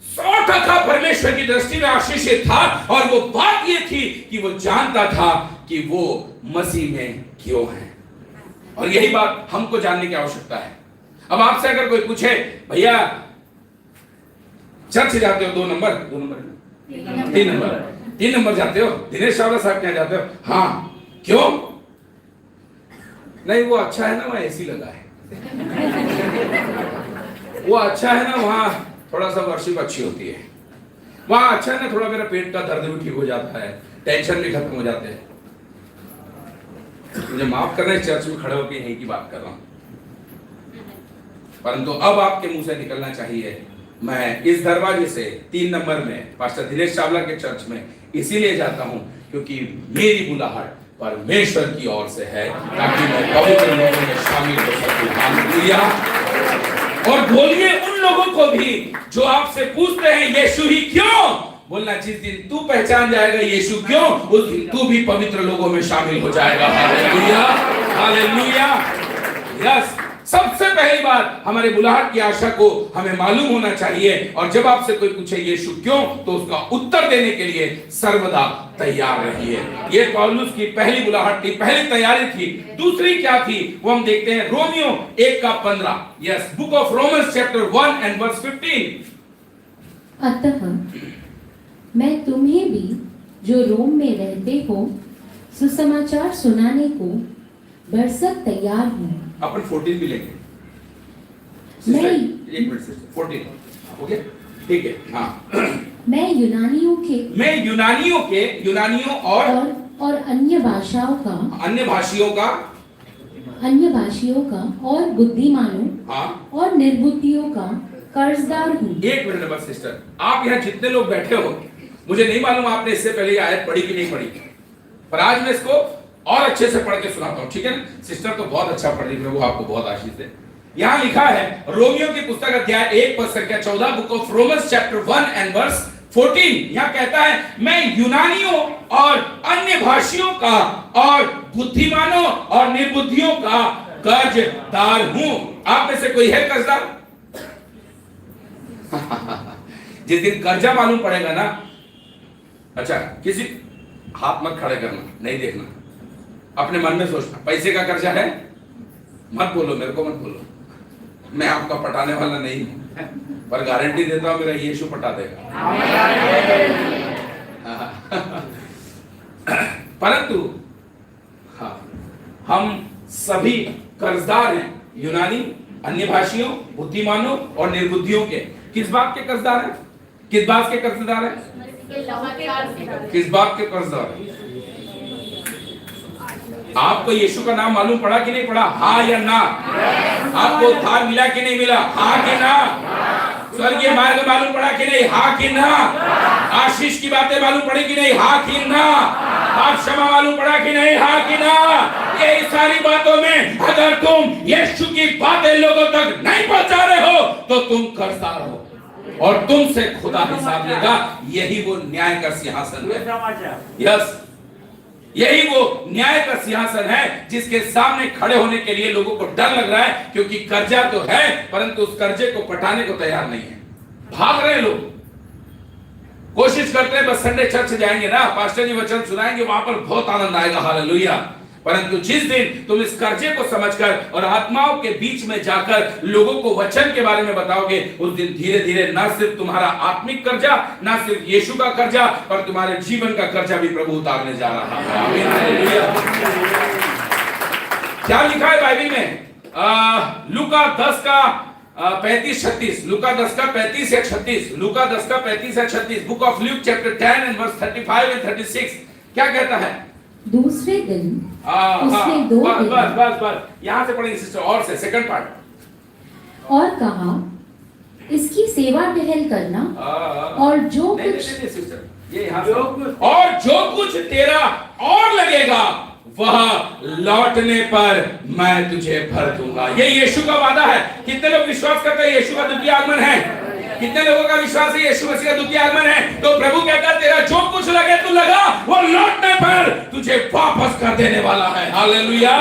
100% परमेश्वर की दृष्टि में आशीषित था, और वो बात ये थी कि वो जानता था कि वो मसीह में क्यों है। और यही बात हमको जानने की आवश्यकता है। अब आपसे अगर कोई पूछे भैया चर्च जाते हो 2 नंबर 3 नंबर जाते हो, दिनेश चावला साहब के यहाँ जाते हो? हाँ। क्यों? नहीं वो अच्छा है ना, वहाँ एसी लगा है। वो अच्छा है ना, वहाँ थोड़ा सा वर्शिप अच्छी होती है। वहाँ अच्छा है ना, थोड़ा मेरा पेट का दर्द भी ठीक हो जाता है, टेंशन भी खत्म हो जाते हैं। मुझे माफ करना है, चर्च में खड़े होकर यही की बात कर रहा हूँ, परंतु अब आपके मुंह से निकलना चाहिए, मैं इस दरवाजे से 3 नंबर में पास्टर दिनेश चावला के चर्च में इसीलिए जाता हूं क्योंकि मेरी बुलाहट परमेश्वर की ओर से है, ताकि मैं पवित्र लोगों में शामिल हो सकूं। हालेलुया। और बोलिए उन लोगों को भी जो आपसे पूछते हैं यीशु ही क्यों, बोलना जिस दिन तू पहचान जाएगा यीशु क्यों, उस दिन तू भी पवित्र लोगों में शामिल हो जाएगा। Hallelujah, hallelujah. यस, सबसे पहली बात हमारे बुलाहट की आशा को हमें मालूम होना चाहिए, और जब आपसे कोई पूछे यीशु क्यों, तो उसका उत्तर देने के लिए सर्वदा तैयार रहिए। ये पौलुस की पहली बुलाहट थी, पहली तैयारी थी। दूसरी क्या थी वो हम देखते हैं, रोमियो 1:15। Yes, book of Romans chapter 1 and verse 15। अतः मैं तुम्हें भी जो रोम में रहते हो सुसमाचार सुनाने को बरसक तैयार हूँ। अपन 14 भी लेंगे। नहीं। एक मिनट सिस्टर, 14 हो गया, ठीक है। हाँ, मैं यूनानियों और अन्य भाषियों का और बुद्धिमानों हाँ, और निर्बुद्धियों का कर्जदार हूँ। एक मिनट बस सिस्टर, आप यहाँ जितने लोग बैठे हो, मुझे नहीं मालूम आपने इससे पहले ये आयत पढ़ी कि नहीं पढ़ी, पर आज मैं इसको और अच्छे से पढ़ के सुनाता हूँ, ठीक है। सिस्टर तो बहुत अच्छा पढ़ रही है, वो आपको बहुत आशीष दे। यहाँ लिखा है रोमियो की पुस्तक अध्याय 1 पद संख्या 14, book of Romans chapter 1 and verse 14। यहाँ कहता है मैं यूनानियों और अन्य भाषियों का और बुद्धिमानों और निर्बुद्धियों का कर्जदार हूं। आप में से कोई है कर्जदार? जिस दिन कर्जा मालूम पड़ेगा ना, अच्छा किसी हाथ मत खड़े करना, नहीं देखना, अपने मन में सोचना पैसे का कर्जा है, मत बोलो, मेरे को मत बोलो, मैं आपका पटाने वाला नहीं हूं, पर गारंटी देता हूं मेरा यीशु पटा देगा। परंतु हाँ, हम सभी कर्जदार हैं, यूनानी, अन्य भाषियों, बुद्धिमानों और निर्बुद्धियों के। किस बात के कर्जदार हैं? किस बात के कर्जदार हैं? किस बात के कर्जदार हैं? आपको यीशु का नाम मालूम पड़ा कि नहीं पड़ा? हाँ या ना? आपको उद्धार मिला कि नहीं मिला? हाँ कि ना? स्वर्गीय मार्ग मालूम पड़ा कि नहीं? हाँ कि ना? आशीष की बातें मालूम पड़ी कि नहीं? हाँ कि ना? आप क्षमा मालूम पड़ा कि नहीं? हाँ कि ना? ये सारी बातों में अगर तुम यीशु की बातें लोगों तक नहीं पहुंचा रहे हो तो तुम कर्जदार हो और तुमसे खुदा हिसाब लेगा। यही वो न्याय का सिंहासन है। यस, यही वो न्याय का सिंहासन है जिसके सामने खड़े होने के लिए लोगों को डर लग रहा है, क्योंकि कर्जा तो है परंतु उस कर्जे को पटाने को तैयार नहीं है। भाग रहे लोग, कोशिश करते हैं बस संडे चर्च जाएंगे ना, पास्टर जी वचन सुनाएंगे, वहां पर बहुत आनंद आएगा, हालेलुया। परंतु जिस दिन तुम इस कर्जे को समझकर और आत्माओं के बीच में जाकर लोगों को वचन के बारे में बताओगे, उस दिन धीरे धीरे न सिर्फ तुम्हारा आत्मिक कर्जा, न सिर्फ यीशु का कर्जा, पर तुम्हारे जीवन का कर्जा भी प्रभु उतारने जा रहा है। आमीन, हालेलुया। क्या लिखा है बाइबल में? लूका 10 का 35-36, लूका 10 का 35 या 36, लूका 10 का 35 या 36, book of Luke chapter 10 and verse 35 and 36 क्या कहता है? दूसरे दिन उसने दो बस यहां से पढ़ेंगे सिस्टर, और से सेकंड पार्ट। और कहा इसकी सेवा टहल करना और जो नहीं, कुछ नहीं, सिस्टर, ये यहाँ और जो कुछ तेरा और लगेगा वह लौटने पर मैं तुझे भर दूंगा। ये यीशु का वादा है। कितने लोग विश्वास करते हैं यीशु का द्वितीय आगमन है? कितने लोगों का विश्वास है यीशु मसीह का द्वितीय आगमन है? तो प्रभु कहता है तेरा जो कुछ लगे तू लगा, वो लौटने पर तुझे वापस कर देने वाला है। हालेलुया।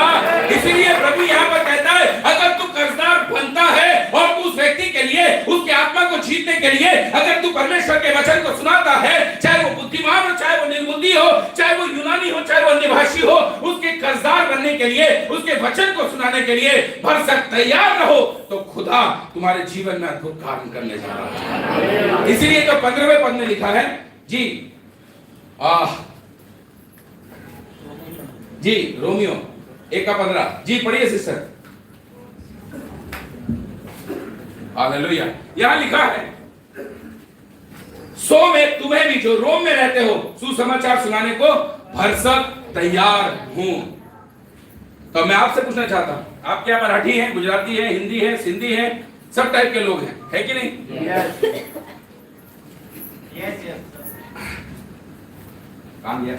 इसीलिए प्रभु यहाँ पर कहता है अगर तू कर्जदार बनता है और तू उस व्यक्ति के लिए, उसके आत्मा को जीतने के लिए अगर तू परमेश्वर के वचन को सुनाता है, चाहे वो बुद्धिमान हो, चाहे वो निर्बुद्धि हो, चाहे वो यूनानी हो, चाहे वो अन्य भाषी हो, उसके कर्जदार बनने के लिए, उसके वचन को सुनाने के लिए भरसक तैयार रहो, तो खुदा तुम्हारे जीवन में अद्भुत कार्य करने जा रहा है। इसीलिए तो 15वें पद में लिखा है जी रोमियो 1:15 जी पढ़िए सिस्टर। हालेलुया। यहां लिखा है, सो मैं तुम्हें भी जो रोम में रहते हो सुसमाचार सुनाने को भरसक तैयार हूं। तो मैं आपसे पूछना चाहता हूं, आप क्या मराठी हैं, गुजराती हैं, हिंदी हैं, सिंधी हैं, सब टाइप के लोग हैं, है कि नहीं? कहां गया?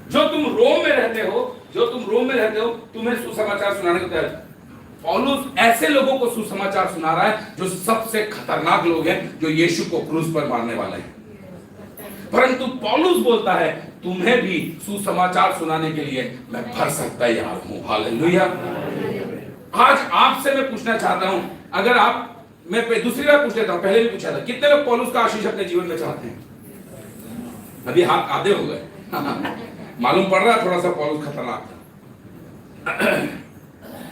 जो तुम रोम में रहते हो, तुम्हें सुसमाचार सुनाने को तैयार। पौलुस ऐसे लोगों को सुसमाचार सुना रहा है जो सबसे खतरनाक लोग हैं, जो यीशु को क्रूस पर मारने वाले हैं। परंतु पौलुस बोलता है तुम्हें भी सुसमाचार सुनाने के लिए मैं भरसक तैयार हूं। हालेलुया। आज आपसे मैं पूछना चाहता हूं, अगर आप, मैं दूसरी बार पूछ लेता हूं, पहले भी पूछा था, कितने लोग पौलुस का आशीष अपने जीवन में चाहते हैं? अभी हाथ आधे हो गए। मालूम पड़ रहा है थोड़ा सा पौलुस खतरनाक था।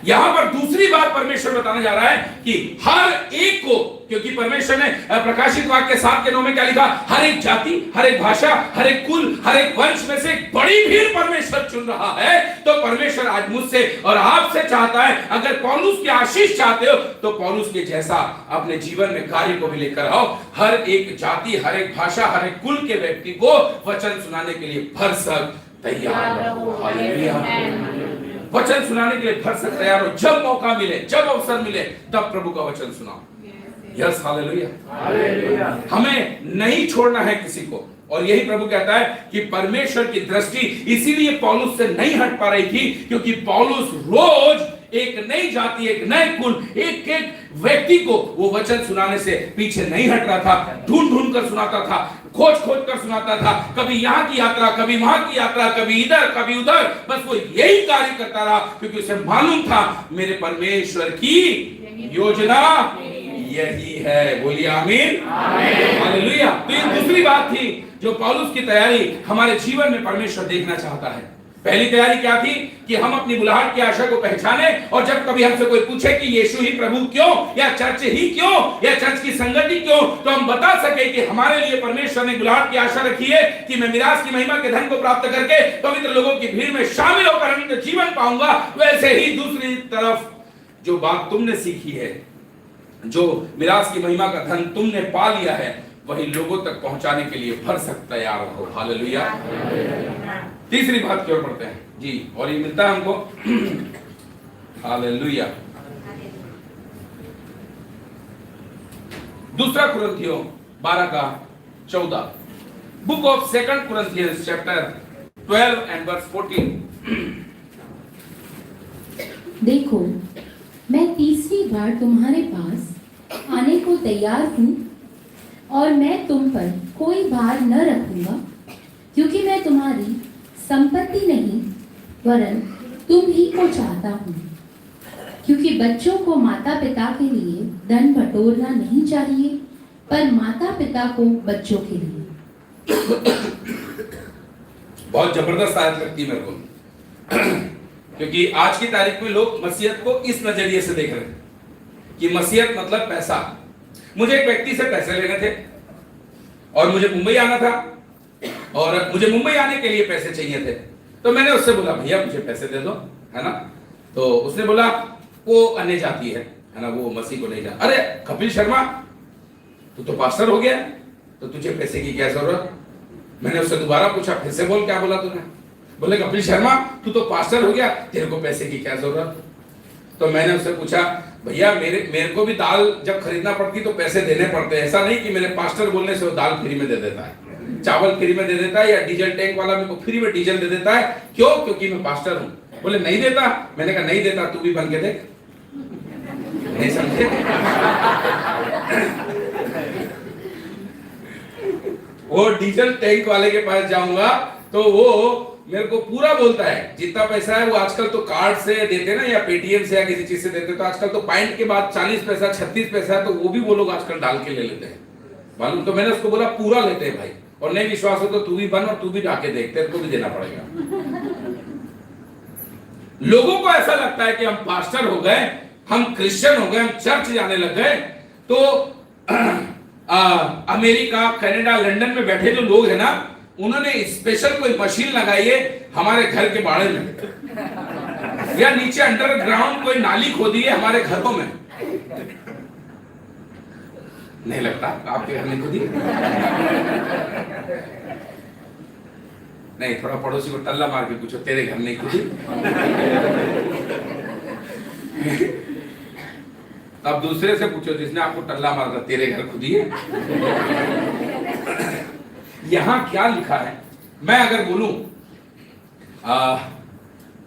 यहां पर दूसरी बात परमेश्वर बताने जा रहा है कि हर एक को, क्योंकि परमेश्वर ने प्रकाशित वाक्य 7:9 में क्या लिखा? हर एक जाति, हर एक भाषा, हर एक कुल, हर एक वंश में से एक बड़ी भीड़ परमेश्वर चुन रहा है। तो परमेश्वर आज मुझसे और आपसे चाहता है, अगर पौलुस की आशीष चाहते हो तो पौलुस के जैसा अपने जीवन में कार्य को भी लेकर आओ। हर एक जाति, हर एक भाषा, हर एक कुल के व्यक्ति को वचन सुनाने के लिए भरसक तैयार रहो। हालेलुया। वचन सुनाने के लिए भरसक तैयार हो। जब मौका मिले, जब अवसर मिले, तब प्रभु का वचन सुनाओ। Yes, hallelujah. हमें नहीं छोड़ना है किसी को। और यही प्रभु कहता है कि परमेश्वर की दृष्टि इसीलिए पौलुस से नहीं हट पा रही थी, क्योंकि पौलुस रोज एक नई जाति, एक नए कुल, एक एक व्यक्ति को वो वचन सुनाने से पीछे नहीं हट रहा था। ढूंढ ढूंढ कर सुनाता था, खोज खोज कर सुनाता था। कभी यहाँ की यात्रा, कभी वहां की यात्रा, कभी इधर, कभी उधर। बस वो यही कार्य करता रहा, क्योंकि उसे मालूम था मेरे परमेश्वर की योजना यही है। बोलिए आमीन, हालेलुया। तो ये दूसरी बात थी जो पौलुस की तैयारी हमारे जीवन में परमेश्वर देखना चाहता है। पहली तैयारी क्या थी? कि हम अपनी बुलाहट की आशा को पहचाने, और जब कभी हमसे कोई पूछे कि यीशु ही प्रभु क्यों, या चर्च ही क्यों, या चर्च की संगति क्यों, तो हम बता सके कि हमारे लिए परमेश्वर ने बुलाहट की आशा रखी है कि मैं मिरास की महिमा के धन को प्राप्त करके पवित्र लोगों की भीड़ में शामिल होकर अनंत जीवन पाऊंगा। वैसे ही दूसरी तरफ जो बात तुमने सीखी है, जो मिरास की महिमा का धन तुमने पा लिया है, वही लोगों तक पहुंचाने के लिए भरसक तैयार रहो। हालेलुया। तीसरी बात की ओर बढ़ते हैं जी, और ये मिलता है हमको। हालेलुया। दूसरा कुरिन्थियों 12:14, book of 2 Corinthians chapter 12 and verse 14। देखो, मैं तीसरी बार तुम्हारे पास आने को तैयार हूँ, और मैं तुम पर कोई भार न रखूंगा, क्योंकि मैं तुम्हारी संपत्ति नहीं वरन तुम ही को चाहता हूँ। क्योंकि बच्चों को माता पिता के लिए धन बटोरना नहीं चाहिए, पर माता पिता को बच्चों के लिए। बहुत जबरदस्त आयत लगती है मेरे को, क्योंकि आज की तारीख में लोग मसीहत को इस नजरिए से देख रहे हैं कि मसीहत मतलब पैसा। मुझे एक व्यक्ति से पैसे लेने थे और मुझे मुंबई आना था, और मुझे मुंबई आने के लिए पैसे चाहिए थे। तो मैंने उससे बोला, भैया मुझे पैसे दे दो, है ना। तो उसने बोला वो अन्य जाति है ना, वो मसीह को नहीं जानता। अरे कपिल शर्मा, तू तो पास्टर हो गया, तो तुझे पैसे की क्या जरूरत। मैंने उससे दोबारा पूछा, फिर से बोल, क्या बोला तूने? बोले कपिल शर्मा, तू तो पास्टर हो गया, तेरे को पैसे की क्या जरूरत। तो मैंने उससे पूछा, भैया मेरे को भी दाल जब खरीदना पड़ती तो पैसे देने पड़ते हैं। ऐसा नहीं कि मेरे पास्टर बोलने से वो दाल फ्री में दे देता है, चावल फ्री में दे देता है, या डीजल टैंक वाला मेरे को फ्री में डीजल दे देता है। क्यों? क्योंकि मैं पास्टर हूं। बोले नहीं देता। मैंने कहा नहीं देता, तू भी बन के देख। नहीं समझे? वो डीजल टैंक वाले के पास जाऊंगा तो वो मेरे को पूरा बोलता है जितना पैसा है वो आजकल तो कार्ड से देते ना, या पेटीएम से या किसी चीज से देते। तो आजकल तो पॉइंट के बाद 40 पैसा 36 पैसा, तो वो भी वो लोग आजकल डाल के ले लेते हैं, मालूम। तो मैंने उसको बोला पूरा लेते हैं भाई, और नहीं विश्वास हो तो तू भी बन और तू भी डाके देख, तेरे को भी देना पड़ेगा। लोगों को ऐसा लगता है कि हम पास्टर हो गए, हम क्रिश्चियन हो गए, हम चर्च जाने लग गए। तो अमेरिका, कनाडा, लंदन में बैठे जो लोग हैं ना, उन्होंने स्पेशल कोई मशीन लगाई है हमारे घर के बाड़े में, या नीचे अंडरग्राउंड कोई नाली खोदी है हमारे घरों में। नहीं लगता आपके घर में खुदी? नहीं, थोड़ा पड़ोसी को टल्ला मार के पूछो, तेरे घर नहीं खुदी? तब दूसरे से पूछो जिसने आपको टल्ला मारा, तेरे घर खुदी है? यहां क्या लिखा है? मैं अगर बोलूं,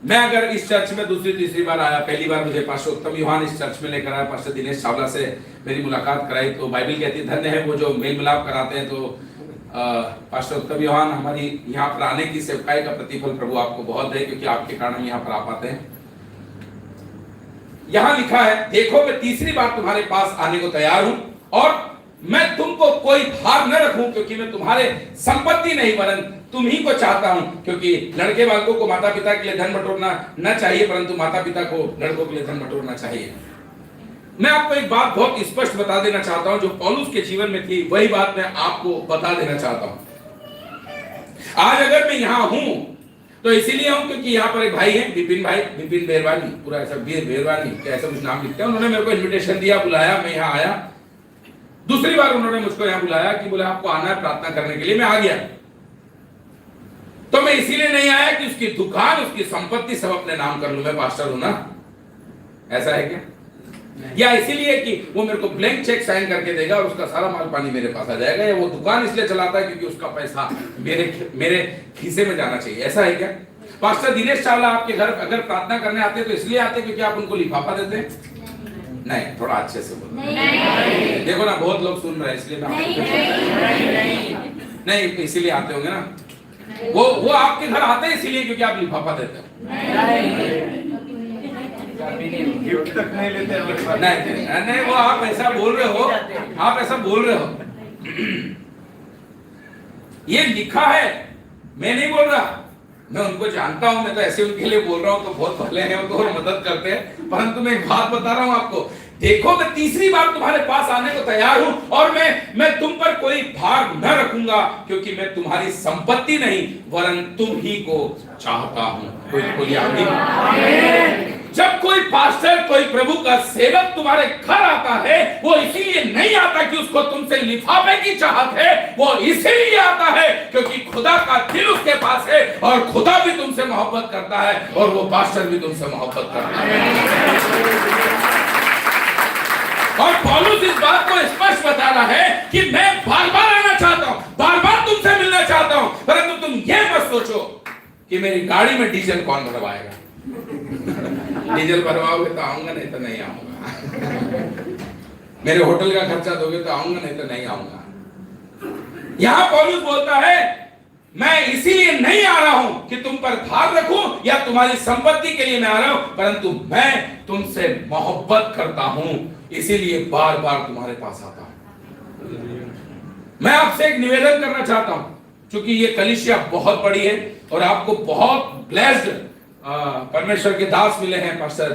मैं अगर इस चर्च में दूसरी तीसरी बार आया, पहली बार मुझे पास्टर उत्तम यूहान इस चर्च में लेकर आया, पास्टर दिनेश चावला से मेरी मुलाकात कराई, तो बाइबल कहती है धन्य है वो जो मेल मिलाप कराते हैं। तो पास्टर उत्तम यूहान, हमारी यहाँ पर आने की सेवकाई का प्रतिफल प्रभु आपको बहुत दे, क्योंकि आपके कारण हम यहाँ पर आ पाते हैं। यहां लिखा है, देखो मैं तीसरी बार तुम्हारे पास आने को तैयार हूं और मैं तुमको कोई भार न रखूं, क्योंकि मैं तुम्हारे संपत्ति नहीं वरन तुम ही को चाहता हूं। क्योंकि लड़के बालकों को माता पिता के लिए धन बटोरना न चाहिए, परंतु माता पिता को लड़कों के लिए धन बटोरना चाहिए। मैं आपको एक बात बहुत स्पष्ट बता देना चाहता हूं, जो पौलुस के जीवन में थी, वही बात मैं आपको बता देना चाहता हूं। आज अगर मैं यहां हूं तो इसीलिए हूं क्योंकि यहाँ पर एक भाई है, विपिन भाई, विपिन बेरवानी, पूरा ऐसा बेरवानी क्या ऐसा कुछ नाम लिखते हैं, उन्होंने मेरे को इन्विटेशन दिया, बुलाया, मैं यहाँ आया। दूसरी बार उन्होंने मुझको यहाँ बुलाया कि बोले आपको आना है प्रार्थना करने के लिए, मैं आ गया। तो मैं इसीलिए नहीं आया कि उसकी दुकान, उसकी संपत्ति सब अपने नाम कर लूं, मैं पास्टर हूं ना, ऐसा है क्या? या इसीलिए कि वो मेरे को ब्लैंक चेक साइन करके देगा और उसका सारा माल पानी मेरे पास आ जाएगा, या वो दुकान इसलिए चलाता है क्योंकि उसका पैसा मेरे खीसे में जाना चाहिए, ऐसा है क्या? पास्टर दिनेश चावला आपके घर अगर प्रार्थना करने आते तो इसलिए आते क्योंकि आप उनको लिफाफा देते हैं? नहीं, थोड़ा अच्छे से बोलो। देखो ना, बहुत लोग सुन रहे हैं, इसलिए नहीं, इसीलिए आते होंगे ना। वो आपके घर आते हैं इसीलिए क्योंकि आप लिफाफा देते हो। गिफ्ट तक नहीं लेते नहीं, वो आप ऐसा बोल रहे हो, आप ऐसा बोल रहे हो। ये लिखा है, मैं नहीं बोल रहा, मैं उनको जानता हूं, मैं तो ऐसे उनके लिए बोल रहा हूं, तो बहुत भले हैं वो, तो और मदद करते हैं। परंतु मैं एक बात बता रहा हूं आपको, देखो मैं तीसरी बार तुम्हारे पास आने को तैयार हूं और मैं तुम पर कोई भार न रखूंगा, क्योंकि मैं तुम्हारी संपत्ति नहीं वरन तुम ही को चाहता हूं। कोई आमीन। जब कोई पास्टर, कोई प्रभु का सेवक तुम्हारे घर आता है, वो इसीलिए नहीं आता कि उसको तुमसे लिफाफे की चाहत है, वो इसीलिए आता है क्योंकि खुदा का दिल उसके पास है और खुदा भी तुमसे मोहब्बत करता है और वो पास्टर भी तुमसे मोहब्बत करता है। और पौलुस इस बात को स्पष्ट बता रहा है कि मैं बार बार आना चाहता हूं, बार बार तुमसे मिलना चाहता हूं, परंतु तुम ये मत सोचो कि मेरी गाड़ी में डीजल कौन भरवाएगा। डीजल भरवाओगे तो आऊंगा, नहीं तो नहीं आऊंगा। मेरे होटल का खर्चा दोगे तो आऊंगा, नहीं तो नहीं आऊंगा। यहां पौलुस बोलता है, मैं इसीलिए नहीं आ रहा हूं कि तुम पर भार रखूं या तुम्हारी संपत्ति के लिए मैं आ रहा हूं, परंतु मैं तुमसे मोहब्बत करता हूं, इसीलिए बार बार तुम्हारे पास आता हूं। मैं आपसे एक निवेदन करना चाहता हूं, क्योंकि ये कलीसिया बहुत बड़ी है और आपको बहुत ब्लेस्ड परमेश्वर के दास मिले हैं, पास्टर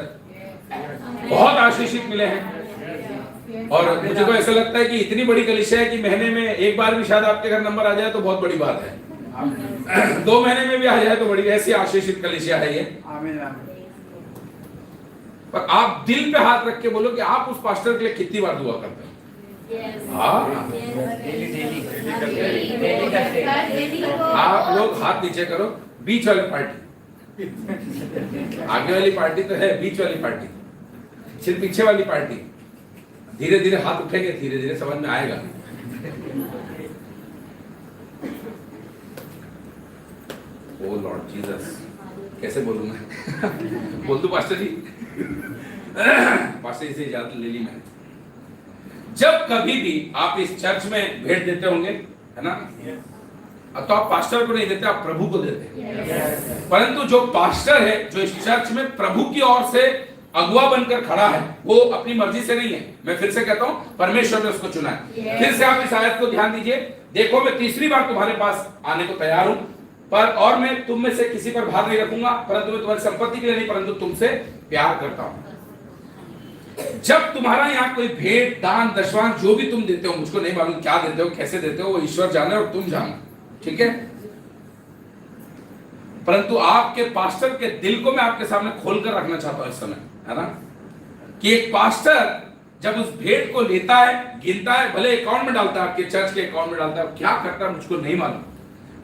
बहुत आशीषित मिले हैं। और मुझे तो ऐसा लगता है कि इतनी बड़ी कलीसिया है कि महीने में एक बार भी शायद आपके घर नंबर आ जाए तो बहुत बड़ी बात है, 2 महीने में भी आ जाए तो बड़ी, ऐसी आशीषित कलीसिया है ये। पर आप दिल पे हाथ रख के बोलो कि आप उस पास्टर के लिए कितनी बार दुआ करते हैं? आप लोग हाथ नीचे करो, बीच वाली पार्टी, आगे वाली पार्टी तो है, बीच वाली पार्टी, सिर्फ पीछे वाली पार्टी, धीरे धीरे हाथ उठेंगे, धीरे धीरे समझ में आएगा। ओ लॉर्ड जीसस, कैसे बोलूं मैं? बोल दो पास्टर जी। पास्टर से इजाजत ले ली मैंने। जब कभी भी आप इस चर्च में भेंट देते होंगे, है ना, तो आप पास्टर को नहीं देते, आप प्रभु को देते हैं। परंतु जो पास्टर है, जो इस चर्च में प्रभु की ओर से अगुआ बनकर खड़ा है, वो अपनी मर्जी से नहीं है। मैं फिर से कहता हूं, परमेश्वर ने उसको चुना है। फिर से आप इस आयत को ध्यान दीजिए, देखो मैं तीसरी बार तुम्हारे पास आने को तैयार हूं, पर और मैं तुम में से किसी पर भार नहीं रखूंगा, परंतु मैं तुम्हारी संपत्ति के लिए नहीं, परंतु तुमसे प्यार करता हूं। जब तुम्हारा यहाँ कोई भेंट, दान, दशवान जो भी तुम देते हो, मुझको नहीं मालूम क्या देते हो, कैसे देते हो, वो ईश्वर जाने और तुम जानो, ठीक है? परंतु आपके पास्टर के दिल को मैं आपके सामने खोलकर रखना चाहता हूं इस समय, है ना, कि एक पास्टर जब उस भेंट को लेता है, गिनता है, भले अकाउंट में डालता है, आपके चर्च के अकाउंट में डालता है, क्या करता है मुझको नहीं मालूम,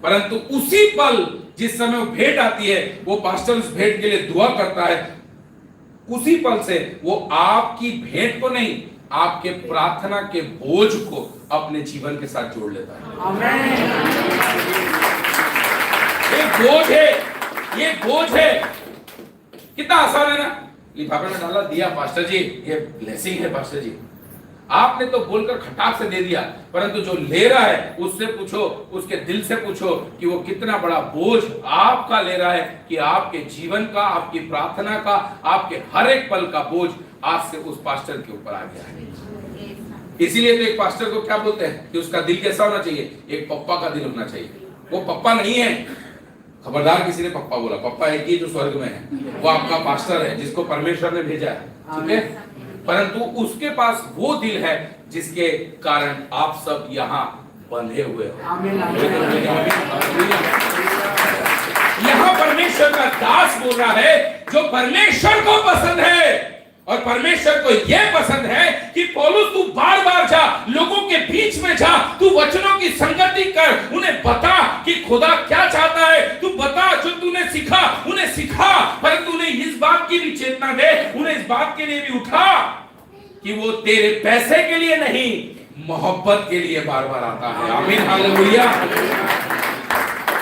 परंतु उसी पल जिस समय वो भेंट आती है, वो पास्टर उस भेंट के लिए दुआ करता है, उसी पल से वो आपकी भेंट को नहीं, आपके प्रार्थना के बोझ को अपने जीवन के साथ जोड़ लेता है। आमीन। ये बोझ है, ये बोझ है। कितना आसान है ना, लिफाफे में डाला, दिया पास्टर जी, ये ब्लेसिंग है पास्टर जी, आपने तो बोलकर खटाक से दे दिया, परंतु जो ले रहा है उससे पूछो, उसके दिल से पूछो कि वो कितना बड़ा बोझ आपका ले रहा है, कि आपके जीवन का, आपकी प्रार्थना का, आपके हर एक पल का बोझ आज से उस पास्टर के ऊपर आ गया है। इसीलिए तो एक पास्टर को क्या बोलते हैं कि उसका दिल कैसा होना चाहिए, एक पप्पा का दिल होना चाहिए। वो पप्पा नहीं है, खबरदार किसी ने पप्पा बोला, पप्पा एक ही जो स्वर्ग में है, वो आपका पास्टर है जिसको परमेश्वर ने भेजा है, ठीक है, परंतु उसके पास वो दिल है जिसके कारण आप सब यहाँ बंधे हुए हो। यहाँ परमेश्वर का दास बोल रहा है जो परमेश्वर को पसंद है, और परमेश्वर को यह पसंद है कि पौलुस तू बार बार जा, लोगों के बीच में जा, तू वचनों की संगति कर, उन्हें बता कि खुदा क्या चाहता है, तू बता जो तूने सीखा उन्हें सिखा, परंतु उन्हें इस बात की भी चेतना दे, उन्हें इस बात के लिए भी उठा कि वो तेरे पैसे के लिए नहीं, मोहब्बत के लिए बार बार आता है। आमीन, हालेलुया।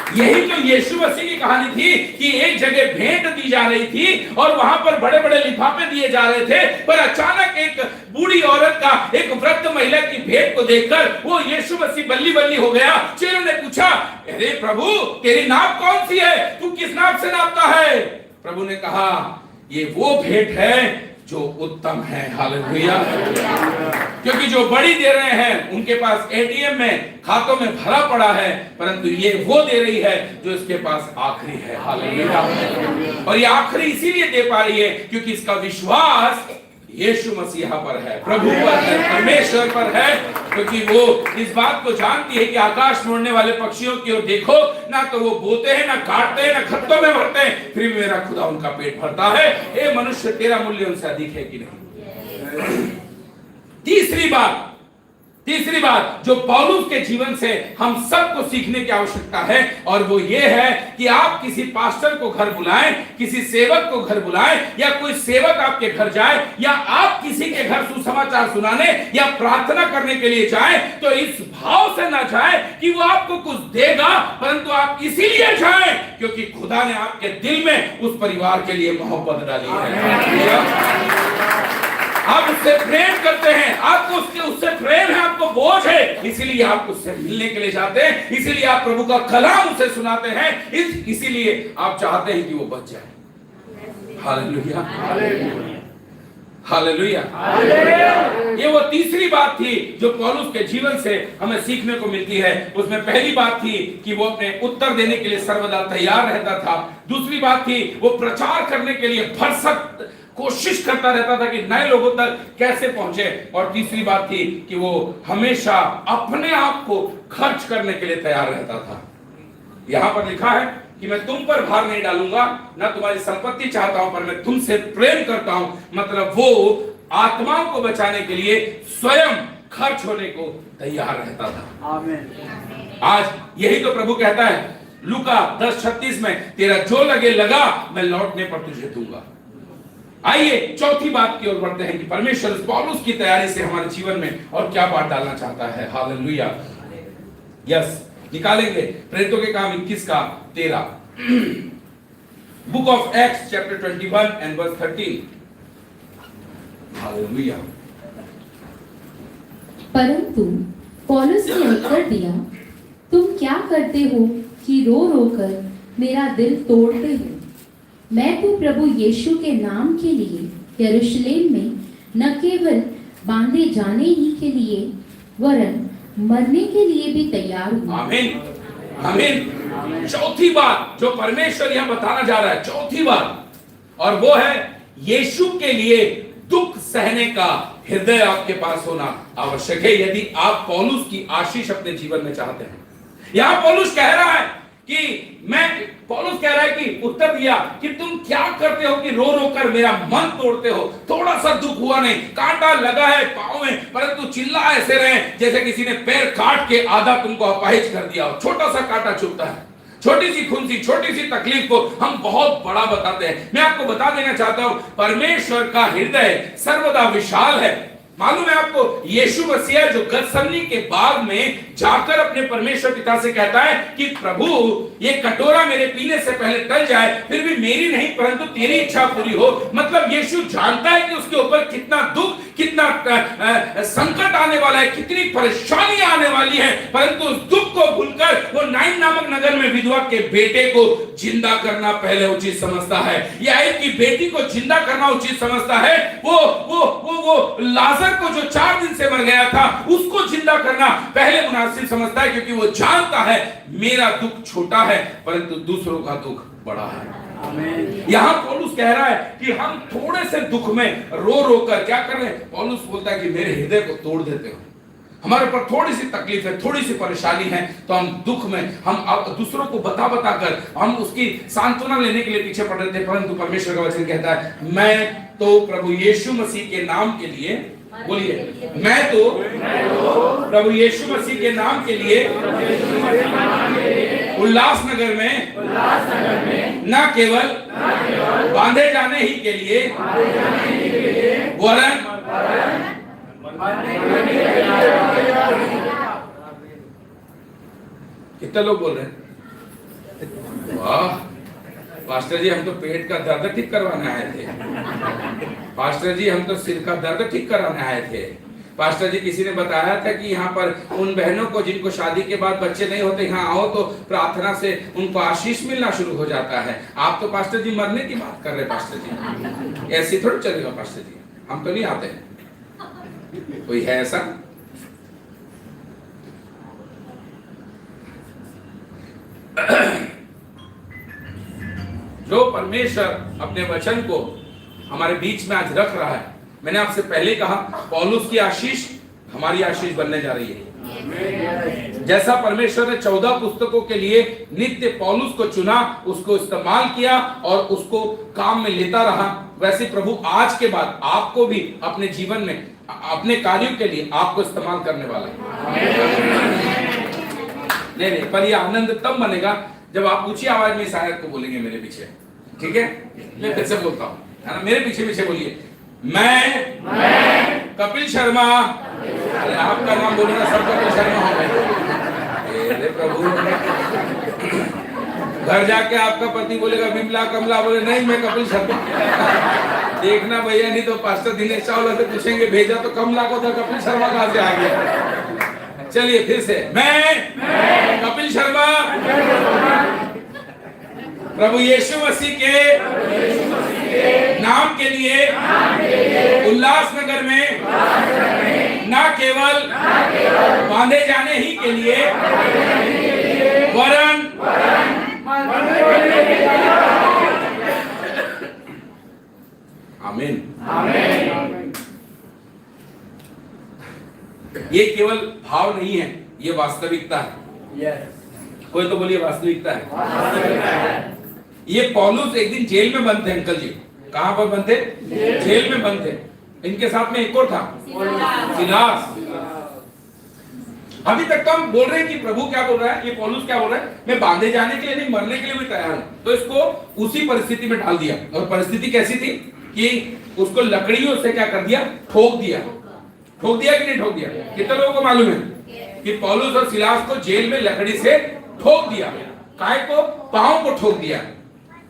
यही तो यीशु मसीह की कहानी थी कि एक जगह भेंट दी जा रही थी और वहां पर बड़े बड़े लिफाफे दिए जा रहे थे, पर अचानक एक बूढ़ी औरत का, एक वृद्ध महिला की भेंट को देखकर वो यीशु मसीह बल्ली बल्ली हो गया। चेलों ने पूछा, अरे प्रभु तेरी नाप कौन सी है, तू किस नाप से नापता है? प्रभु ने कहा, ये वो भेंट है जो उत्तम है। हालेलुया। क्योंकि जो बड़ी दे रहे हैं उनके पास एटीएम में, खातों में भरा पड़ा है, परंतु ये वो दे रही है जो इसके पास आखिरी है। हालेलुया। और ये आखिरी इसीलिए दे पा रही है क्योंकि इसका विश्वास यीशु मसीहा पर है, प्रभु पर है, परमेश्वर पर है, क्योंकि वो इस बात को जानती है कि आकाश में उड़ने वाले पक्षियों की ओर देखो, ना तो वो बोते हैं, ना काटते हैं, ना खत्तों में भरते हैं, फिर भी मेरा खुदा उनका पेट भरता है। ए मनुष्य, तेरा मूल्य उनसे अधिक है कि नहीं? तीसरी बात जो पौलुस के जीवन से हम सबको सीखने की आवश्यकता है, और वो ये है कि आप किसी पास्टर को घर बुलाएं, किसी सेवक को घर बुलाएं, या कोई सेवक आपके घर जाए, या आप किसी के घर सुसमाचार सुनाने या प्रार्थना करने के लिए जाएं, तो इस भाव से ना जाएं कि वो आपको कुछ देगा, परंतु आप इसीलिए जाएं क्योंकि खुदा ने आपके दिल में उस परिवार के लिए मोहब्बत डाली है। आप उससे प्रेम करते हैं, आपको उससे प्रेम है, आपको बोझ है, इसीलिए आप उससे मिलने के लिए जाते हैं, इसीलिए आप प्रभु का कलाम उसे सुनाते हैं, इसीलिए आप चाहते हैं कि वो बच जाए। Hallelujah, hallelujah. ये वो तीसरी बात थी जो पौलुस के जीवन से हमें सीखने को मिलती है। उसमें पहली बात थी कि वो अपने उत्तर देने के लिए सर्वदा तैयार रहता था। दूसरी बात थी वो प्रचार करने के लिए भरसक कोशिश करता रहता था कि नए लोगों तक कैसे पहुंचे। और तीसरी बात थी कि वो हमेशा अपने आप को खर्च करने के लिए तैयार रहता था। यहां पर लिखा है कि मैं तुम पर भार नहीं डालूंगा, ना तुम्हारी संपत्ति चाहता हूं, पर मैं तुमसे प्रेम करता हूं। मतलब वो आत्माओं को बचाने के लिए स्वयं खर्च होने को तैयार रहता था। आमीन। आज यही तो प्रभु कहता है लूका 10:36 में, तेरा जो लगे लगा, मैं लौटने पर तुझे दूंगा। आइए चौथी बात की ओर बढ़ते हैं कि परमेश्वर पौलुस की तैयारी से हमारे जीवन में और क्या बात डालना चाहता है। हालेलुया। यस, निकालेंगे प्रेरितों के काम 21 का 13, book of Acts chapter 21 and verse 13। Hallelujah. परंतु पौलुस ने उत्तर दिया, तुम क्या करते हो कि रो रो कर मेरा दिल तोड़ते हो? मैं तो प्रभु यीशु के नाम के लिए यरूशलेम में न केवल बांधे जाने ही के लिए वरन मरने के लिए भी तैयार हूं। आमीन, आमीन। चौथी बात जो परमेश्वर यहां बताना जा रहा है, चौथी बात, और वो है यीशु के लिए दुख सहने का हृदय आपके पास होना आवश्यक है यदि आप पौलुस की आशीष अपने जीवन में चाहते हैं। यहां पौलुस कह रहा है कि मैं, पौलुस कह रहा है कि उत्तर दिया कि तुम क्या करते हो कि रो रो कर मेरा मन तोड़ते हो। थोड़ा सा दुख हुआ नहीं, कांटा लगा है पांव में, परंतु चिल्ला ऐसे रहे जैसे किसी ने पैर काट के आधा तुमको अपाहिज कर दिया हो। छोटा सा कांटा चुभता है, छोटी सी खुंसी, छोटी सी तकलीफ को हम बहुत बड़ा बताते हैं। मैं आपको बता देना चाहता हूं, परमेश्वर का हृदय सर्वदा विशाल है। मालूम है आपको, यीशु मसीह जो गतसमनी के बाग में जाकर अपने परमेश्वर पिता से कहता है कि प्रभु ये कटोरा मेरे पीने से पहले टल जाए, फिर भी मेरी नहीं परंतु तेरी इच्छा पूरी हो। मतलब यीशु जानता है कि उसके ऊपर कितना दुख, कितना संकट आने वाला है, कितनी परेशानी आने वाली है, परंतु उस दुख को भूलकर वो नाइन नामक नगर में विधवा के बेटे को जिंदा करना पहले उचित समझता है। या एक की बेटी को जिंदा करना उचित समझता है। वो लाजर को जो 4 दिन से मर गया था उसको जिंदा करना पहले मुनासिब समझता है, क्योंकि वो जानता है मेरा दुख छोटा है परंतु दूसरों का दुख बड़ा है। यहां पौलुस कह रहा है कि हम थोड़े से दुख में रो रो कर क्या कर रहे हैं। पौलुस बोलता है कि मेरे हृदय को तोड़ देते हो, हमारे ऊपर थोड़ी सी तकलीफ है, थोड़ी सी परेशानी है, तो हम दुख में हम दूसरों को बता कर हम उसकी सांत्वना लेने के लिए पीछे पड़ रहे थे। परंतु परमेश्वर का वचन कहता है मैं तो प्रभु यीशु मसीह के नाम के लिए, बोलिए, मैं तो प्रभु यीशु मसीह के नाम के लिए उल्लासनगर में न केवल बांधे जाने ही के लिए वरन कितने लोग बोल रहे हैं वाह पास्टर जी हम तो पेट का दर्द ठीक करवाने आए थे, पास्टर जी हम तो सिर का दर्द ठीक कराने आए थे, पास्टर जी किसी ने बताया था कि यहाँ पर उन बहनों को जिनको शादी के बाद बच्चे नहीं होते, यहाँ आओ तो प्रार्थना से उनको आशीष मिलना शुरू हो जाता है। आप तो पास्टर जी मरने की बात कर रहे हैं। पास्टर जी ऐसी थोड़ी चलेगा पास्टर जी, हम तो नहीं आते हैं। कोई है ऐसा? जो परमेश्वर अपने वचन को हमारे बीच में आज रख रहा है, मैंने आपसे पहले कहा पौलुस की आशीष हमारी आशीष बनने जा रही है। जैसा परमेश्वर ने 14 पुस्तकों के लिए नित्य पौलुस को चुना, उसको इस्तेमाल किया और उसको काम में लेता रहा, वैसे प्रभु आज के बाद आपको भी अपने जीवन में अपने कार्यों के लिए आपको इस्तेमाल करने वाला है। नहीं, पर यह आनंद तब बनेगा जब आप ऊंची आवाज में इस आयत को बोलेंगे मेरे पीछे। ठीक है, मैं फिर से बोलता हूँ, है ना, मेरे पीछे पीछे बोलिए, मैं कपिल शर्मा। अरे आपका नाम बोलूंगा सब कपिल शर्मा हो गए। अरे प्रभु, घर जाके आपका पति बोलेगा विमला कमला, बोले नहीं मैं कपिल शर्मा। देखना भैया, नहीं तो पास्टर दिनेश चावला से पूछेंगे भेजा तो कमला को था, कपिल शर्मा कहां से आ गया। चलिए फिर से, मैं कपिल शर्मा प्रभु यीशु मसीह के नाम के लिए उल्लासनगर में न केवल बांधे जाने ही के लिए वरन आमीन। ये केवल भाव नहीं है, ये वास्तविकता है। कोई तो बोलिए वास्तविकता है। ये पौलुस एक दिन जेल में बंद थे अंकल जी। कहां पर बंद थे? जेल में बंद थे। इनके साथ में एक और था, सिलास। अभी तक तो हम बोल रहे हैं कि प्रभु क्या बोल रहा है, ये पौलुस क्या बोल रहा है, मैं बांधे जाने के लिए नहीं मरने के लिए भी तैयार हूं। तो इसको उसी परिस्थिति में डाल दिया। और परिस्थिति कैसी थी कि उसको लकड़ियों से क्या कर दिया, ठोक दिया। ठोक दिया कि नहीं ठोक दिया? कितने लोगों को मालूम है कि पौलुस और सिलास को जेल में लकड़ी से ठोक दिया? काय को? पांव को ठोक दिया।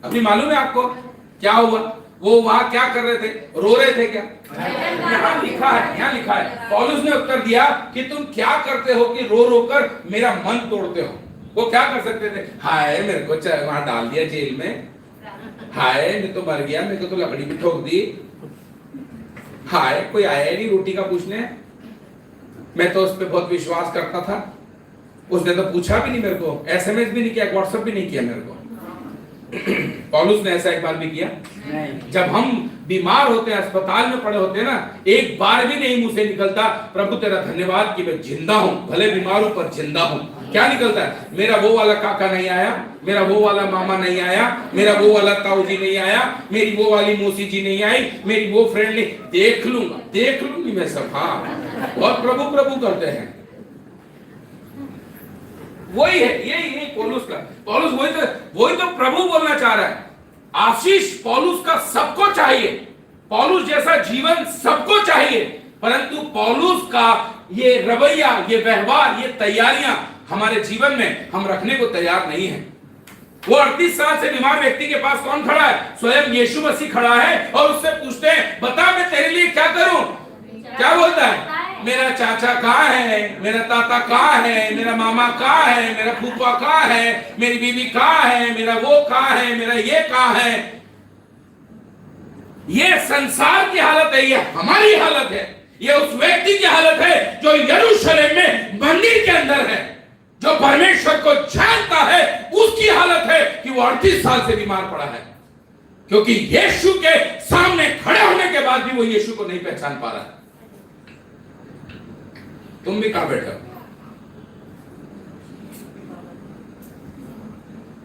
अभी मालूम है आपको क्या हुआ? वो वहां क्या कर रहे थे? रो रहे थे क्या? यहाँ लिखा है, यहाँ लिखा है, पौलुस ने उत्तर दिया कि तुम क्या करते हो कि रो रो कर मेरा मन तोड़ते हो। वो क्या कर सकते थे? हाय मेरे को वहां डाल दिया जेल में, हाय मैं तो मर गया, मेरे को तो लकड़ी भी ठोक दी, हाय कोई आया नहीं रोटी का पूछने, मैं तो उस पर बहुत विश्वास करता था, उसने तो पूछा भी नहीं मेरे को, SMS भी नहीं किया, व्हाट्सएप भी नहीं किया मेरे को। पौलुस ने ऐसा एक बार भी किया? नहीं। जब हम बीमार होते हैं, अस्पताल में पड़े होते हैं ना, एक बार भी नहीं मुंह से निकलता प्रभु तेरा धन्यवाद कि मैं जिंदा हूं, भले बीमार हूं पर जिंदा हूं। क्या निकलता है? मेरा वो वाला काका नहीं आया, मेरा वो वाला मामा नहीं आया, मेरा वो वाला ताऊ जी नहीं आया, मेरी वो वाली मौसी जी नहीं आई, मेरी वो फ्रेंड नहीं। देख लूंगी मैं सब। हाँ, और प्रभु प्रभु करते हैं। वही है, यही पौलुस का। पौलुस वही तो प्रभु बोलना चाह रहा है। आशीष पौलुस का सबको चाहिए, पौलुस जैसा जीवन सबको चाहिए, परंतु पौलुस का ये रवैया, ये व्यवहार, ये तैयारियां हमारे जीवन में हम रखने को तैयार नहीं है। वो 38 साल से बीमार व्यक्ति के पास कौन खड़ा है? स्वयं यीशु मसीह खड़ा है और उससे पूछते हैं, बता मैं तेरे लिए क्या करूं? क्या बोलता है? मेरा चाचा कहाँ है, मेरा ताता कहाँ है, मेरा मामा कहाँ है, मेरा फूफा कहाँ है, मेरी बीवी कहाँ है, मेरा वो कहाँ है, मेरा ये कहाँ है। ये संसार की हालत है, ये हमारी हालत है, ये उस व्यक्ति की हालत है जो यरूशलेम में मंदिर के अंदर है, जो परमेश्वर को जानता है। उसकी हालत है कि वो 38 साल से बीमार पड़ा है, क्योंकि यीशु के सामने खड़े होने के बाद भी वो यीशु को नहीं पहचान पा रहा है। तुम भी कहां बैठे हो?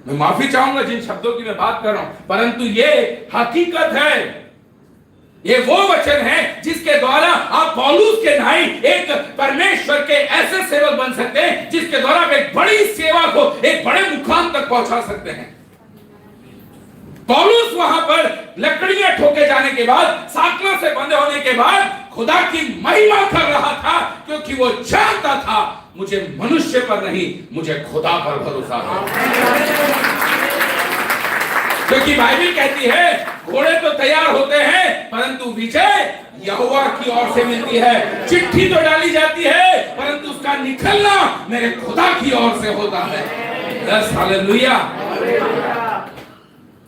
मैं माफी चाहूंगा जिन शब्दों की मैं बात कर रहा हूं, परंतु ये हकीकत है, ये वो वचन है जिसके द्वारा आप पौलुस के नाई एक परमेश्वर के ऐसे सेवक बन सकते हैं, जिसके द्वारा आप एक बड़ी सेवा को एक बड़े मुकाम तक पहुंचा सकते हैं। पौलुस वहां पर लकड़ियां ठोके जाने के बाद, साकलों से बंधे होने के बाद खुदा की महिमा कर रहा था, क्योंकि वो जानता था मुझे मनुष्य पर नहीं, मुझे खुदा पर भरोसा है। क्योंकि बाइबल कहती है घोड़े तो तैयार होते हैं, परंतु विजय यहोवा की ओर से मिलती है। चिट्ठी तो डाली जाती है, परंतु उसका निकलना मेरे खुदा की ओर से होता है। बस हालेलुया।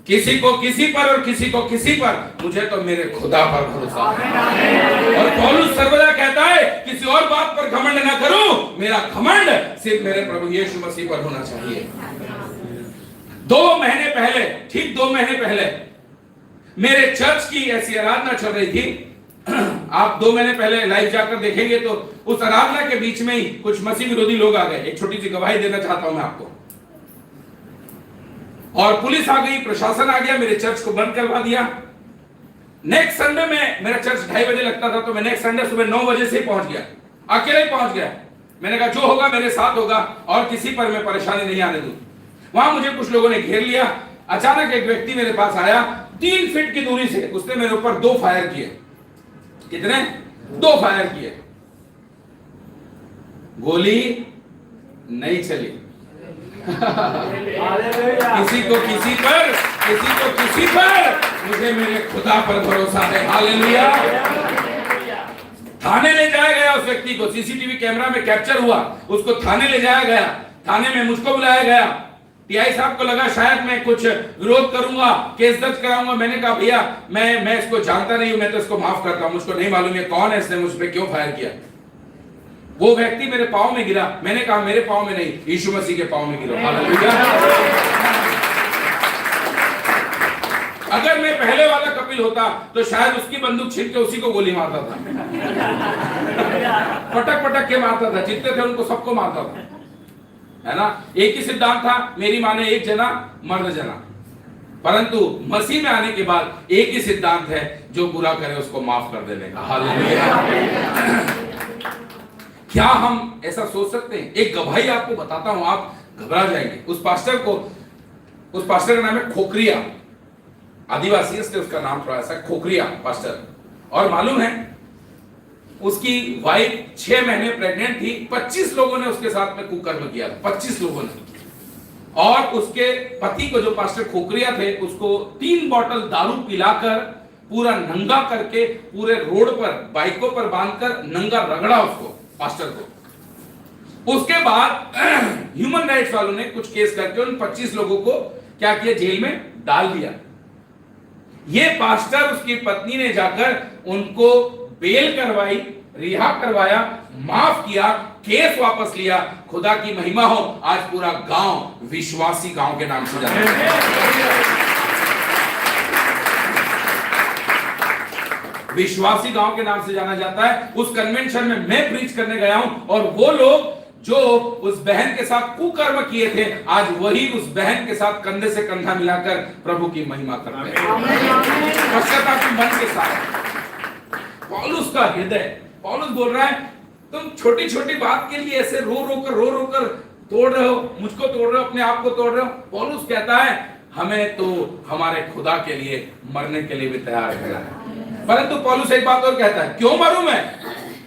किसी को किसी पर और किसी को किसी पर, मुझे तो मेरे खुदा पर भरोसा है। और पौलुस सर्वदा कहता है किसी और बात पर घमंड ना करूं, मेरा घमंड सिर्फ मेरे प्रभु यीशु मसीह पर होना चाहिए। 2 महीने पहले, ठीक 2 महीने पहले मेरे चर्च की ऐसी आराधना चल रही थी। आप 2 महीने पहले लाइव जाकर देखेंगे तो उस आराधना के बीच में ही कुछ मसीह विरोधी लोग आ गए। एक छोटी सी गवाही देना चाहता हूं मैं आपको। और पुलिस आ गई, प्रशासन आ गया, मेरे चर्च को बंद करवा दिया। नेक्स्ट संडे में मेरा चर्च 2:30 बजे लगता था, तो मैं नेक्स्ट संडे सुबह 9 बजे से पहुंच गया, अकेले ही पहुंच गया। मैंने कहा जो होगा मेरे साथ होगा और किसी पर मैं परेशानी नहीं आने दूं। वहां मुझे कुछ लोगों ने घेर लिया। अचानक एक व्यक्ति मेरे पास आया, 3 फीट की दूरी से उसने मेरे ऊपर 2 फायर किए। कितने? 2 फायर किए। गोली नहीं चली। किसी को किसी पर, किसी को किसी पर, मुझे मेरे खुदा पर भरोसा है। हालेलुया। थाने ले जाया गया उस व्यक्ति को, सीसीटीवी कैमरा में कैप्चर हुआ, उसको थाने ले जाया गया। थाने में मुझको बुलाया गया। टीआई साहब को लगा शायद मैं कुछ विरोध करूंगा, केस दर्ज कराऊंगा। मैंने कहा भैया मैं इसको जानता नहीं हूं, मैं तो इसको माफ करता हूं, मुझको नहीं मालूम है कौन है, इसने मुझ पर क्यों फायर किया। वो व्यक्ति मेरे पांव में गिरा। मैंने कहा मेरे पांव में नहीं, यीशु मसीह के पांव में गिरो। हालेलुया। अगर मैं पहले वाला कपिल होता तो शायद उसकी बंदूक छीन के उसी को गोली मारता था। पटक पटक के मारता था, जितने थे उनको सबको मारता था, है ना। एक ही सिद्धांत था, मेरी माने एक जना मर्द जना, परंतु मसीह में आने के बाद एक ही सिद्धांत है, जो बुरा करे उसको माफ कर देने का। हालेलुया। क्या हम ऐसा सोच सकते हैं? एक गवाही आपको बताता हूं, आप घबरा जाएंगे। उस पास्टर का नाम है खोखरिया, आदिवासी इसलिए उसका नाम थोड़ा ऐसा खोखरिया पास्टर। और मालूम है उसकी वाइफ 6 महीने प्रेग्नेंट थी। 25 लोगों ने उसके साथ में कुकर्म किया था, 25 लोगों ने। और उसके पति को, जो पास्टर खोखरिया थे, उसको 3 बोतल दारू पिलाकर पूरा नंगा करके पूरे रोड पर बाइकों पर बांधकर नंगा रगड़ा उसको, पास्टर को। उसके बाद ह्यूमन राइट्स वालों ने कुछ केस करके उन 25 लोगों को क्या किया, जेल में डाल दिया। ये पास्टर, उसकी पत्नी ने जाकर उनको बेल करवाई, रिहा करवाया, माफ किया, केस वापस लिया। खुदा की महिमा हो, आज पूरा गांव विश्वासी गांव के नाम से जाना है। विश्वासी गांव के नाम से जाना जाता है। उस कन्वेंशन में मैं प्रीच करने गया हूं और वो लोग जो उस बहन के साथ कुकर्म किए थे, आज वही उस बहन के साथ कंधे से कंधा मिलाकर प्रभु की महिमा करते हैं, पश्चाताप मन के साथ। पौलुस का हृदय, पौलुस बोल रहा है तुम छोटी छोटी बात के लिए ऐसे रो रो कर तोड़ रहे हो, मुझको तोड़ रहे हो, अपने आप को तोड़ रहे हो। पौलुस कहता है हमें तो हमारे खुदा के लिए मरने के लिए भी तैयार रहना है। परंतु पौलुस एक बात और कहता है, क्यों मरूं मैं,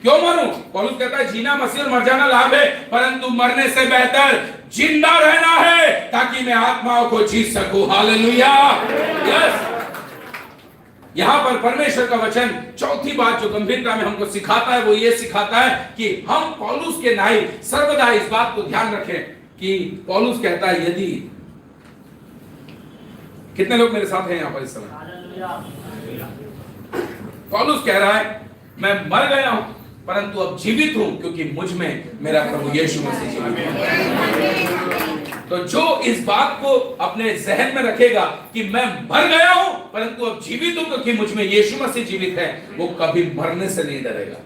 क्यों मरूं? पौलुस कहता है जीना मसीह और मर जाना लाभ है, परंतु मरने से बेहतर जिंदा रहना है ताकि मैं आत्माओं को जीत सकूं। हालेलुया। यस, यहां पर परमेश्वर का वचन चौथी बात जो गंभीरता में हमको सिखाता है वो ये सिखाता है कि हम पौलुस के नाई सर्वदा इस बात को ध्यान रखें कि पौलुस कहता है यदि, कितने लोग मेरे साथ हैं यहां पर इस समय? पौलुस कह रहा है मैं मर गया हूं परंतु अब जीवित हूं क्योंकि मुझ में मेरा प्रभु यीशु मसीह जीवित है। तो जो इस बात को अपने जहन में रखेगा कि मैं मर गया हूं परंतु अब जीवित हूं क्योंकि मुझ में यीशु मसीह जीवित है, वो कभी मरने से नहीं डरेगा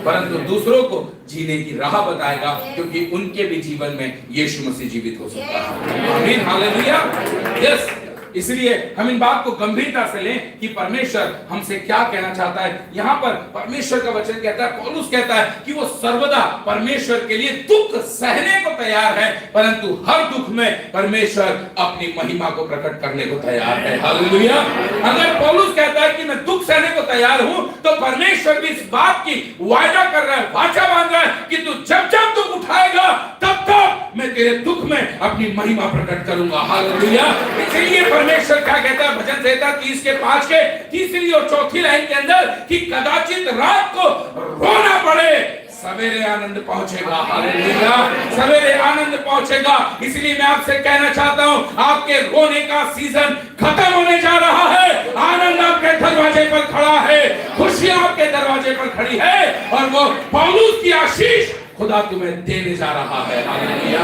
परंतु दूसरों को जीने की राह बताएगा क्योंकि उनके भी जीवन में यीशु मसीह जीवित हो सकता है। आमीन, हालेलुया। यस, इसलिए हम इन बात को गंभीरता से लें कि परमेश्वर हमसे क्या कहना चाहता है। यहां पर परमेश्वर का वचन कहता है, पौलुस कहता है कि वो सर्वदा परमेश्वर के लिए दुख सहने को तैयार है परंतु हर दुख में परमेश्वर अपनी महिमा को प्रकट करने को तैयार है। हालेलुया। अगर पौलुस कहता है कि मैं दुख सहने को तैयार हूं तो परमेश्वर भी इस बात की वायदा कर रहा है, वाचा बांध रहा है कि तू जब जब दुख उठाएगा तब तक मैं तेरे दुख में अपनी महिमा प्रकट करूंगा। हालेलुया। इसलिए परमेश्वर क्या कहता है भजन संहिता 30 के 5 के तीसरी और चौथी लाइन के अंदर कि कदाचित रात को रोना पड़े सवेरे आनंद पहुंचेगा। हालेलुया। सवेरे आनंद पहुंचेगा। इसलिए मैं आपसे कहना चाहता हूं आपके रोने का सीजन खत्म होने जा रहा है। आनंद आपके दरवाजे पर खड़ा है, खुशियां आपके दरवाजे पर खड़ी है और वो पौलुस की आशीष खुदा तुम्हें देने जा रहा है। हालेलुया।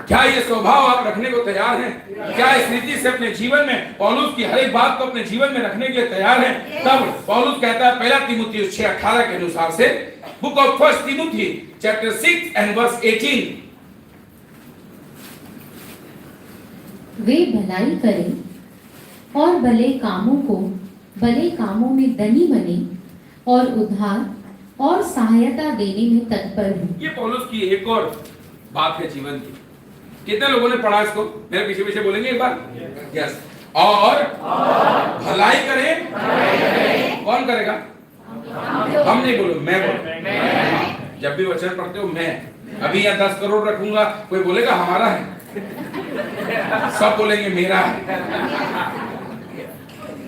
क्या ये स्वभाव आप रखने को तैयार हैं? क्या इस रीति से अपने जीवन में पौलुस की हर एक बात को अपने जीवन में रखने के लिए तैयार हैं? तब पौलुस कहता है पहला तीमुथियुस 6:18 के अनुसार से, बुक ऑफ फर्स्ट तीमुथी चैप्टर 6 एंड वर्स 18, वे भलाई करें और भले कामों में धनी बने और उद्धार और सहायता देने में तत्पर हो। ये पौलुस की एक और बात है जीवन की। कितने लोगों ने पढ़ा इसको? मेरे पीछे पीछे बोलेंगे एक बार। यस। और भलाई करें। कौन करेगा? हम नहीं बोलो, मैं बोलो। जब भी वचन पढ़ते हो मैं, अभी यहाँ 10 करोड़ रखूंगा, कोई बोलेगा हमारा है, सब बोलेंगे मेरा है।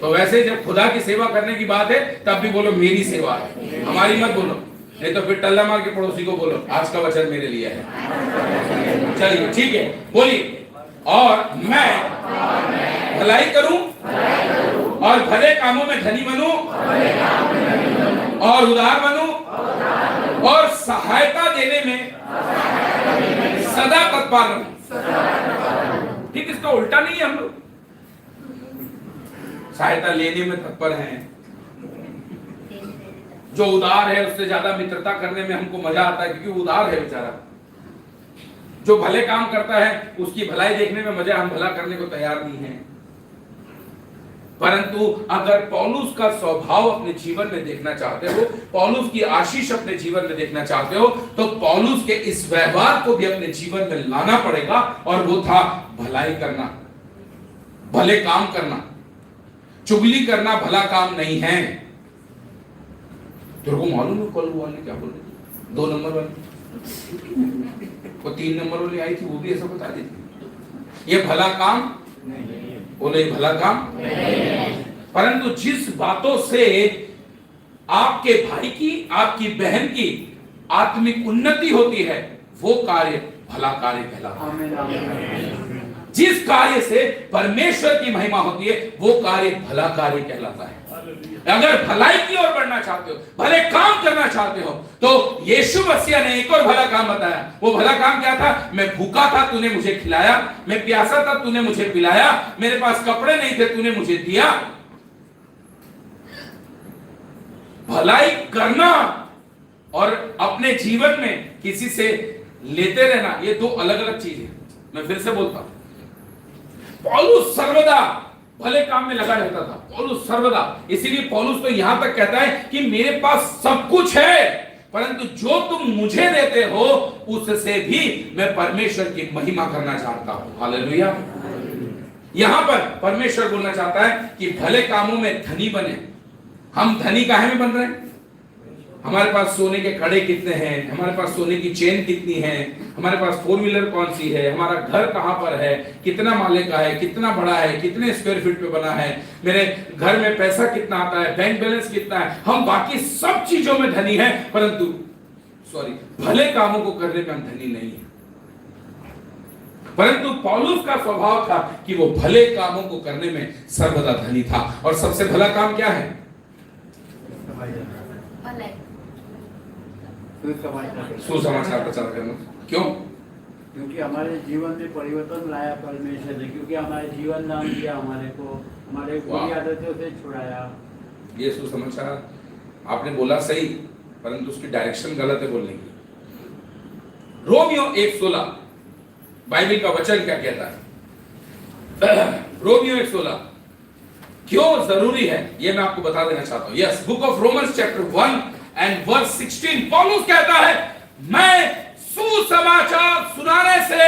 तो वैसे जब खुदा की सेवा करने की बात है तब भी बोलो मेरी सेवा है, हमारी मत बोलो, नहीं तो फिर टल्ला मार के पड़ोसी को बोलो आज का वचन मेरे लिए है। चलिए ठीक है, बोलिए। और मैं भलाई करूं और भले कामों में धनी बनूं और उदार बनूं और सहायता देने में सदा तत्पर रहूं। ठीक, इसका उल्टा नहीं है। हम लोग सहायता लेने में तत्पर हैं, जो उदार है उससे ज्यादा मित्रता करने में हमको मजा आता है क्योंकि उदार है बेचारा। जो भले काम करता है उसकी भलाई देखने में मजा, हम भला करने को तैयार नहीं है। परंतु अगर पौलुस का स्वभाव अपने जीवन में देखना चाहते हो, पौलुस की आशीष अपने जीवन में देखना चाहते हो, तो पौलुस के इस व्यवहार को भी अपने जीवन में लाना पड़ेगा और वो था भलाई करना, भले काम करना। चुगली करना भला काम नहीं है। तेरे को मालूम है कल वो वाले क्या बोल रहे थे? 2 नंबर वाली वो 3 नंबर वाली आई थी, वो भी ऐसा बता दी थी ये भला काम बोले, भला काम। परंतु जिस बातों से आपके भाई की, आपकी बहन की आत्मिक उन्नति होती है वो कार्य भला कार्य कहलाता है। जिस कार्य से परमेश्वर की महिमा होती है वो कार्य भला कार्य कहलाता है। अगर भलाई की ओर बढ़ना चाहते हो, भले काम करना चाहते हो, तो यीशु मसीह ने एक और भला काम बताया। वो भला काम क्या था? मैं भूखा था, तूने मुझे खिलाया, मैं प्यासा था, तूने मुझे पिलाया, मेरे पास कपड़े नहीं थे, तूने मुझे दिया। भलाई करना और अपने जीवन में किसी से लेते रहना, ये दो अलग अलग चीज है। मैं फिर से बोलता हूं, पौलुस सर्वदा भले काम में लगा रहता था, पौलुस सर्वदा। इसीलिए पौलुस तो यहां तक कहता है कि मेरे पास सब कुछ है, परंतु जो तुम मुझे देते हो उससे भी मैं परमेश्वर की महिमा करना चाहता हूं। हालेलुया। यहां पर परमेश्वर बोलना चाहता है कि भले कामों में धनी बने। हम धनी काहे में बन रहे हैं? हमारे पास सोने के कड़े कितने हैं, हमारे पास सोने की चेन कितनी है, हमारे पास 4 व्हीलर कौन सी है, हमारा घर कहां पर है, कितना माले का है, कितना बड़ा है, कितने स्क्वायर फीट पे बना है, मेरे घर में पैसा कितना आता है, बैंक बैलेंस कितना है। हम बाकी सब चीजों में धनी हैं, परंतु भले कामों को करने में हम धनी नहीं है। परंतु पौलुस का स्वभाव था कि वो भले कामों को करने में सर्वदा धनी था। और सबसे भला काम क्या है? सुसमाचार प्रचार करना। क्यों? क्योंकि हमारे जीवन में परिवर्तन लाया परमेश्वर ने, क्योंकि हमारे जीवन दान दिया हमारे को, हमारे बुरी आदतों से छुड़ाया। ये सुसमाचार आपने बोला सही, परंतु उसकी डायरेक्शन गलत है बोलने की। रोमियो 1:16 बाइबल का वचन क्या कहता है? रोमियो 1:16 क्यों जरूरी है ये मैं आपको बता देना चाहता हूं। Yes, book of Romans chapter 1 and verse 16 पौलुस कहता है, मैं सुसमाचार सुनाने से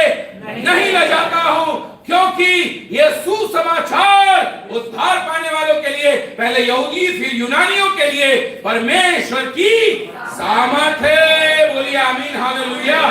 नहीं लजाता हूं, क्योंकि यह सुसमाचार उद्धार पाने वालों के लिए, पहले यहूदी फिर यूनानियों के लिए परमेश्वर की सामर्थ है। बोलिए आमीन, हालेलुया।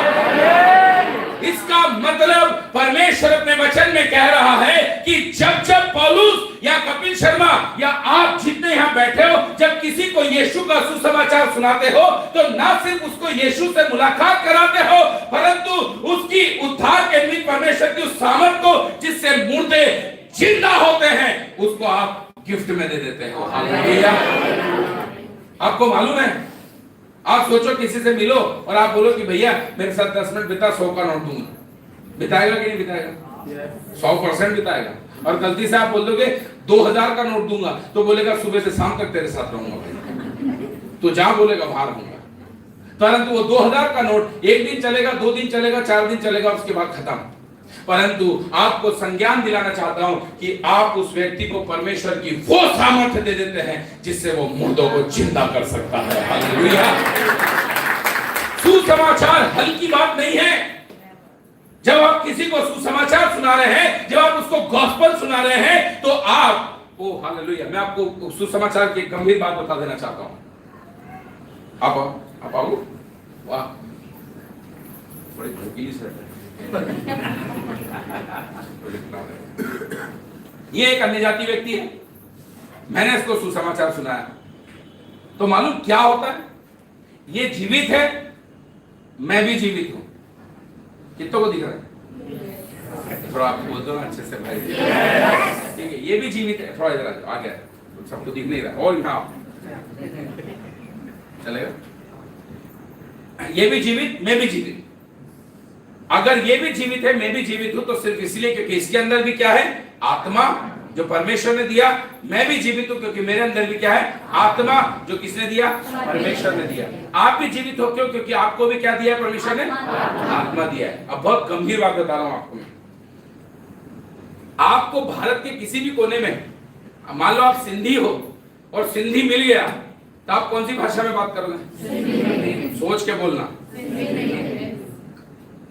इसका मतलब परमेश्वर अपने वचन में कह रहा है कि जब जब पौलुस या कपिल शर्मा या आप जितने यहां बैठे हो, जब किसी को यीशु का सुसमाचार सुनाते हो, तो ना सिर्फ उसको यीशु से मुलाकात कराते हो, परंतु उसकी उद्धार के निमित्त परमेश्वर की उस सामर्थ को, जिससे मुर्दे जिंदा होते हैं, उसको आप गिफ्ट में दे देते हो। हालेलुया। आपको मालूम है, आप सोचो किसी से मिलो और आप बोलो कि भैया मेरे साथ 10 मिनट बिता, 100 का नोट दूंगा, बिताएगा कि नहीं बिताएगा? 100% बिताएगा। और गलती से आप बोल दोगे 2000 का नोट दूंगा, तो बोलेगा सुबह से शाम तक तेरे साथ रहूंगा, तो जहां बोलेगा बाहर रहूंगा। परंतु वो 2000 का नोट 1 दिन चलेगा, 2 दिन चलेगा, 4 दिन चलेगा, उसके बाद खत्म। परंतु आपको संज्ञान दिलाना चाहता हूं कि आप उस व्यक्ति को परमेश्वर की वो सामर्थ्य दे देते हैं जिससे वो मुर्दों को जिंदा कर सकता है। हालेलुया। सुसमाचार हल्की बात नहीं है। जब आप किसी को सुसमाचार सुना रहे हैं, जब आप उसको गॉस्पेल सुना रहे हैं, तो आप हालेलुया, मैं आपको सुसमाचार की गंभीर बात बता देना चाहता हूं। आप आओ। वाह, बड़ी भड़कीली से ये एक अन्य जाति व्यक्ति है, मैंने इसको सुसमाचार सुनाया, तो मालूम क्या होता है? ये जीवित है, मैं भी जीवित हूं। कितनों को दिख रहा है? थोड़ा आप बोल दो ना अच्छे से भाई। ठीक है, ये भी जीवित है। थोड़ा इधर आ गया, सबको दिख नहीं रहा। और यहां चलेगा, ये भी जीवित, मैं भी जीवित। अगर ये भी जीवित है, मैं भी जीवित हूं, तो सिर्फ इसलिए क्योंकि इसके अंदर भी क्या है? आत्मा जो परमेश्वर ने दिया। मैं भी जीवित हूं क्योंकि मेरे अंदर भी क्या है? आत्मा जो किसने दिया? परमेश्वर ने दिया। आप भी जीवित हो क्यों? क्योंकि आपको भी क्या दिया? परमेश्वर ने आत्मा दिया है। अब बहुत गंभीर बात बता रहा हूं आपको मैं। आपको भारत के किसी भी कोने में, मान लो आप सिंधी हो और सिंधी मिल गया, तो आप कौन सी भाषा में बात करोगे? सोच के बोलना।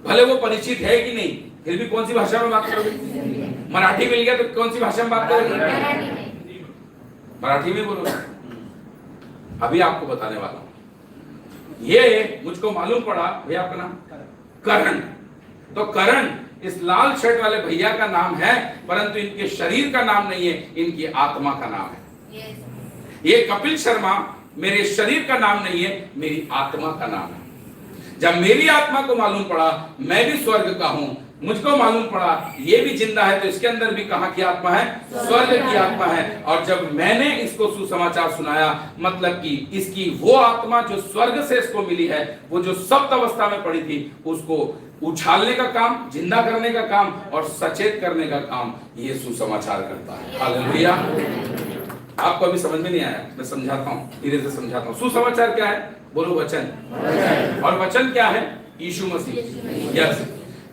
भले वो परिचित है कि नहीं, फिर भी कौन सी भाषा में बात करोगे? मराठी मिल गया तो कौन सी भाषा में बात करोगे? मराठी में बोलोगे। अभी आपको बताने वाला हूं। ये मुझको मालूम पड़ा, भैया आपका नाम करण। तो करण इस लाल शर्ट वाले भैया का नाम है, परंतु इनके शरीर का नाम नहीं है, इनकी आत्मा का नाम है। ये कपिल शर्मा मेरे शरीर का नाम नहीं है, मेरी आत्मा का नाम है। जब मेरी आत्मा को मालूम पड़ा मैं भी स्वर्ग का हूं, मुझको मालूम पड़ा ये भी जिंदा है, तो इसके अंदर भी कहां की आत्मा है? स्वर्ग की आत्मा है। और जब मैंने इसको सुसमाचार सुनाया, मतलब कि इसकी वो आत्मा जो स्वर्ग से इसको मिली है, वो जो सप्त अवस्था में पड़ी थी, उसको उछालने का काम, जिंदा करने का काम और सचेत करने का काम ये सुसमाचार करता है। हालेलुया। आपको अभी समझ में नहीं आया, मैं समझाता हूं, धीरे से समझाता हूं। सुसमाचार क्या है? बोलो वचन। और वचन क्या है? यीशु मसीह। यस,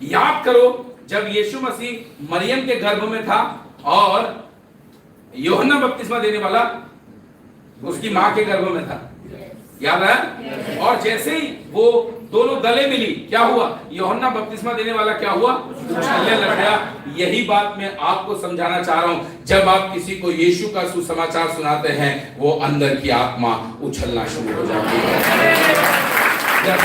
याद करो जब यीशु मसीह मरियम के गर्भ में था और यूहन्ना बपतिस्मा देने वाला उसकी मां के गर्भ में था, याद है? और जैसे ही वो दोनों गले मिली, क्या हुआ? यूहन्ना बपतिस्मा देने वाला क्या हुआ? उछलने लग गया। यही बात मैं आपको समझाना चाह रहा हूं। जब आप किसी को यीशु का सुसमाचार सुनाते हैं, वो अंदर की आत्मा उछलना शुरू हो जाती है।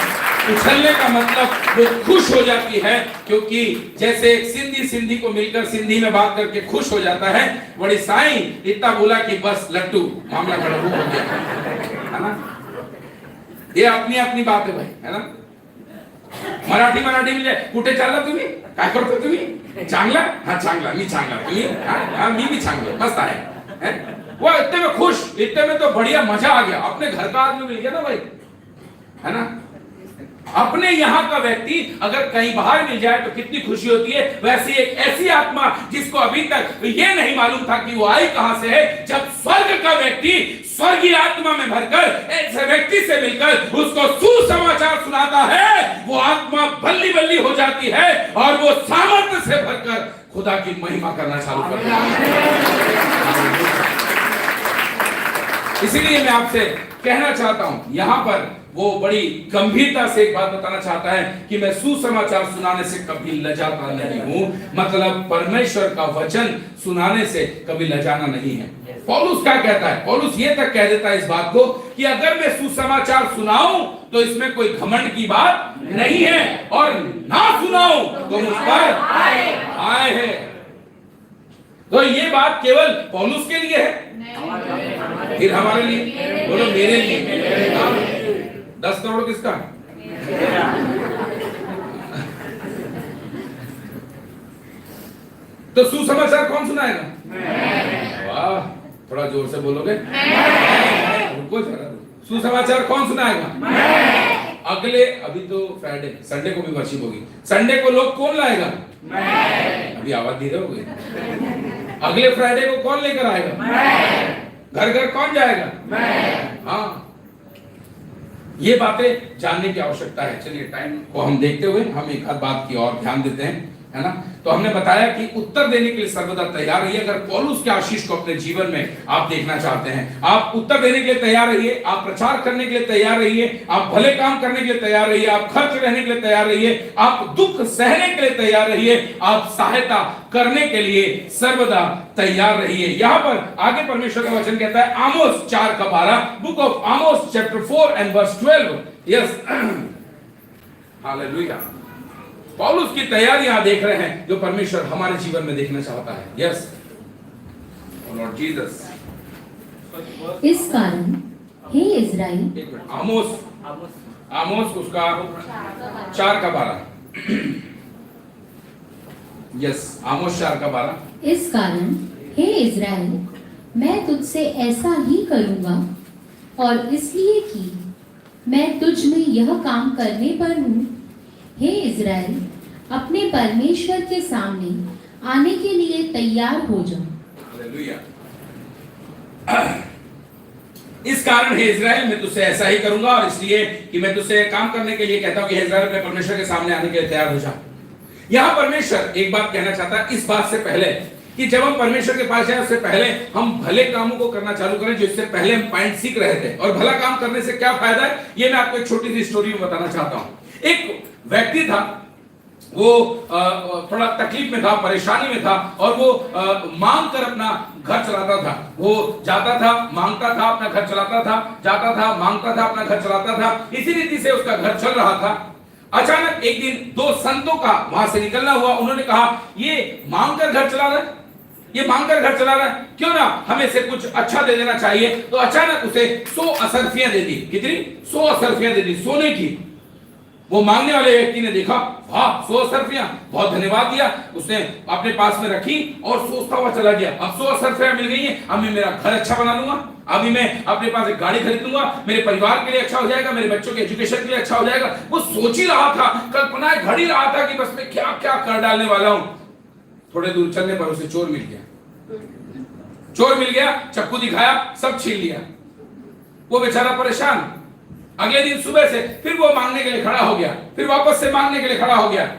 उछलने का मतलब वो खुश हो जाती है, क्योंकि जैसे एक सिंधी को मिलकर सिंधी में बात करके खुश हो जाता है, बड़ी साईं इतना बोला कि बस लट्टू मामला खड़ा हो गया, है ना? ये अपनी अपनी बात है भाई, है ना? मराठी मिले कुठे चालला तुम्ही, काय करतो तुम्ही? चांगला? हाँ चांगला, मी चांगला, तुम्ही? हाँ मी चांगला, मस्त है। वो इतने में खुश, इतने में तो बढ़िया मजा आ गया, अपने घर का आदमी मिल गया ना भाई, है ना? अपने यहाँ का व्यक्ति अगर कहीं बाहर मिल जाए तो कितनी खुशी होती है। वैसे एक ऐसी आत्मा जिसको अभी तक ये नहीं मालूम था कि वो आई कहां से है, जब स्वर्ग का व्यक्ति स्वर्गीय आत्मा में भरकर ऐसे व्यक्ति से मिलकर उसको सुसमाचार सुनाता है, वो आत्मा बल्ली बल्ली हो जाती है और वो सामर्थ्य से भरकर खुदा की महिमा करना चालू करता है। इसीलिए मैं आपसे कहना चाहता हूं, यहां पर वो बड़ी गंभीरता से एक बात बताना चाहता है कि मैं सुसमाचार सुनाने से कभी लजाता नहीं हूं। मतलब परमेश्वर का वचन सुनाने से कभी लजाना नहीं है। पौलुस क्या कहता है? पौलुस ये तक कह देता है इस बात को कि अगर मैं सुसमाचार सुनाऊं तो इसमें कोई घमंड की बात नहीं है, और ना सुनाऊं तो मुझ पर आए है। तो ये बात केवल पौलुस के लिए है, फिर हमारे लिए? बोलो मेरे लिए। 10 करोड़ किसका? तो सुसमाचार कौन सुनाएगा? वाह, थोड़ा जोर से बोलोगे? रुको जरा। सुसमाचार कौन सुनाएगा? अगले, अभी तो फ्राइडे, संडे को भी वर्शिप होगी, संडे को लोग कौन लाएगा? अभी आवाज धीरे हो गई। अगले फ्राइडे को कौन लेकर आएगा? घर घर कौन जाएगा? हाँ, ये बातें जानने की आवश्यकता है। चलिए टाइम को हम देखते हुए हम एक आध बात की और ध्यान देते हैं, है ना? तो हमने बताया कि उत्तर देने के लिए सर्वदा तैयार रहिए। अगर पौलुस के आशीष को अपने जीवन में आप देखना चाहते हैं, आप उत्तर देने के लिए तैयार रहिए, आप प्रचार करने के लिए तैयार रहिए, आप भले काम करने के लिए तैयार रहिए, आप खर्च रहने के लिए तैयार रहिए, आप दुख सहने के लिए तैयार रहिए, आप सहायता करने के लिए सर्वदा तैयार रहिए। यहां पर आगे परमेश्वर का वचन कहता है, आमोस 4:12, book of Amos chapter 4 and verse 12। Yes, hallelujah. पौलुस की तैयारी यहां देख रहे हैं जो परमेश्वर हमारे जीवन में देखना चाहता है। Yes, Lord Jesus. इस कारण हे इज़राइल, एक मिनट, आमोस उसका 4:12। यस, आमोस 4:12। इस कारण हे इज़राइल, मैं तुझसे ऐसा ही करूंगा, और इसलिए कि मैं तुझ में यह काम करने पर हूँ। हे इज़राइल, अपने परमेश्वर के सामने आने के लिए तैयार हो जाओ। हालेलुया। इस कारण हे इज़राइल, मैं तुझसे ऐसा ही करूंगा, और इसलिए कि मैं तुझसे काम करने के लिए कहता हूं कि हे इज़राइल, अपने परमेश्वर के सामने आने के लिए तैयार हो जा। यहां परमेश्वर एक बात कहना चाहता है इस बात से पहले कि जब हम परमेश्वर के पास जाए उससे पहले हम भले कामों को करना चालू करें, जो इससे पहले हम पॉइंट सीख रहे थे। और भला काम करने से क्या फायदा है, ये मैं आपको एक छोटी सी स्टोरी में बताना चाहता हूं। एक व्यक्ति था, वो थोड़ा तकलीफ में था, परेशानी में था, और वो मांग कर अपना घर चलाता था। वो जाता था, मांगता था, अपना घर चलाता था, जाता था, मांगता था, अपना घर चलाता था। इसी रीति से उसका घर चल रहा था। अचानक एक दिन 2 संतों का वहां से निकलना हुआ। उन्होंने कहा, ये मांग कर घर चला रहा है, ये मांग कर घर चला रहा है, क्यों ना हमें से कुछ अच्छा दे देना चाहिए। तो अचानक उसे 100 असरफियां दे दी। कितनी? 100 असरफियां दे दी सोने की। वो मांगने वाले व्यक्ति ने देखा, वाह 100 असरफियां, बहुत धन्यवाद दिया। उसने अपने पास में रखी और सोचता हुआ चला गया, अब 100 असरफियां मिल गई हैं, अब मैं मेरा घर अच्छा बना लूंगा, अभी मैं अपने पास एक गाड़ी खरीद लूंगा, मेरे परिवार के लिए अच्छा हो जाएगा, मेरे बच्चों के एजुकेशन के लिए अच्छा हो जाएगा। वो सोच ही रहा था, कल्पनाएं घड़ ही रहा था कि बस मैं क्या क्या कर डालने वाला हूं। थोड़े दूर चलने पर उसे चोर मिल गया। चोर मिल गया, चाकू दिखाया, सब छीन लिया। वो बेचारा परेशान, अगले दिन सुबह से फिर वो मांगने के लिए खड़ा हो गया, फिर वापस से मांगने के लिए खड़ा हो गया।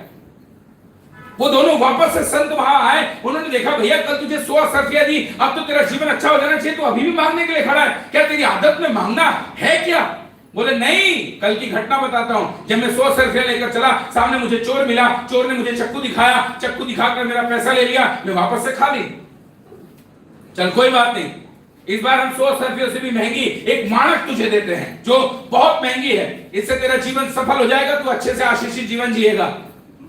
वो दोनों वापस से संत वहां आए, उन्होंने देखा भैया कल तुझे 100 रुपया दी, अब तो तेरा जीवन अच्छा हो जाना चाहिए, तो अभी भी मांगने के लिए खड़ा है, क्या तेरी आदत में मांगना है क्या? बोले नहीं, कल की घटना बताता हूं। जब मैं 100 रुपया लेकर चला, सामने मुझे चोर मिला, चोर ने मुझे चक्कू दिखाया, चक्कू दिखाकर मेरा पैसा ले लिया, मैं वापस से खा ली। चल कोई बात नहीं, इस बार हम 100 रुपयों से भी महंगी एक माणक तुझे देते हैं जो बहुत महंगी है, इससे तेरा जीवन सफल हो जाएगा, तू अच्छे से आशीषित जीवन जिएगा।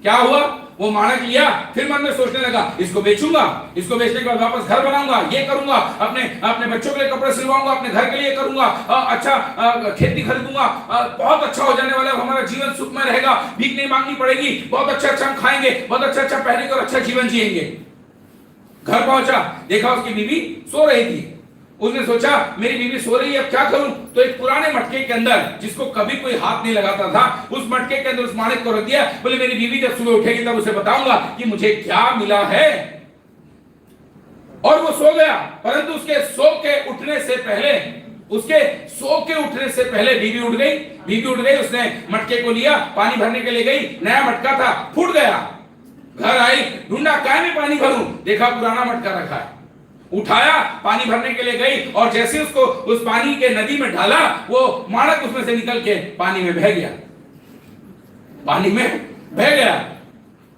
क्या हुआ? वो माणक लिया, फिर मन में सोचने लगा इसको बेचूंगा, इसको बेचने के बाद वापस घर बनाऊंगा, ये करूंगा, अपने बच्चों के लिए कपड़े सिलवाऊंगा, अपने घर के लिए करूंगा, अच्छा खेती खरीदूंगा, बहुत अच्छा हो जाने वाला है, हमारा जीवन सुखमय रहेगा, भीख नहीं मांगनी पड़ेगी, बहुत अच्छा हम खाएंगे, बहुत अच्छा पहनेंगे और अच्छा जीवन जिएंगे। घर पहुंचा, देखा उसकी बीवी सो रही थी। उसने सोचा मेरी बीवी सो रही है, अब क्या करूं? तो एक पुराने मटके के अंदर, जिसको कभी कोई हाथ नहीं लगाता था, उस मटके के अंदर उस माणक को रख दिया। बोले मेरी बीवी जब सुबह उठेगी तब उसे बताऊंगा कि मुझे क्या मिला है। और वो सो गया, परंतु उसके सो के उठने से पहले बीवी उठ गई। उसने मटके को लिया, पानी भरने के लिए गई, नया मटका था, फूट गया। घर आई, ढूंढा काय में पानी भरूं, देखा पुराना मटका रखा है, उठाया, पानी भरने के लिए गई, और जैसे उसको उस पानी के नदी में डाला, वो माणक उसमें से निकल के पानी में बह गया।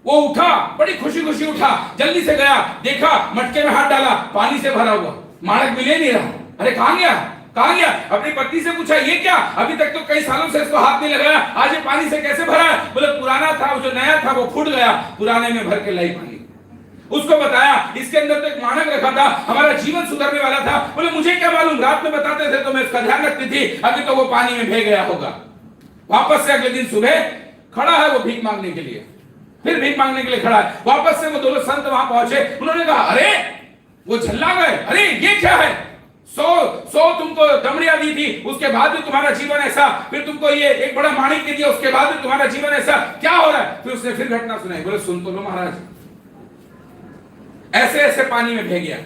वो उठा, बड़ी खुशी उठा, जल्दी से गया, देखा मटके में हाथ डाला, पानी से भरा हुआ, माणक मिले नहीं रहा। अरे कहां गया? अपनी पत्नी से पूछा ये क्या, अभी तक तो कई सालों से इसको हाथ नहीं लगाया, आज ये पानी से कैसे भरा है? बोले पुराना था, जो नया था वो फूट गया, पुराने में भर के लाई पानी। उसको बताया इसके अंदर तो एक माणक रखा था, हमारा जीवन सुधरने वाला था। बोले मुझे क्या मालूम, रात में बताते थे तो मैं इसका ध्यान रखती थी, अभी तो वो पानी में बह गया होगा। वापस से अगले दिन सुबह खड़ा है वो भीख मांगने के लिए, फिर भीख मांगने के लिए खड़ा है। वापस से वो दोनों संत वहां पहुंचे, उन्होंने कहा अरे वो झल्ला गए, अरे ये क्या है, 100 तुमको दमड़िया दी थी, उसके बाद भी तुम्हारा जीवन ऐसा, फिर तुमको ये एक बड़ा माणिक दे दिया, उसके बाद भी तुम्हारा जीवन ऐसा, क्या हो रहा है? फिर उसने फिर घटना सुनाई। बोले सुन तो लो महाराज, ऐसे पानी में बह गया,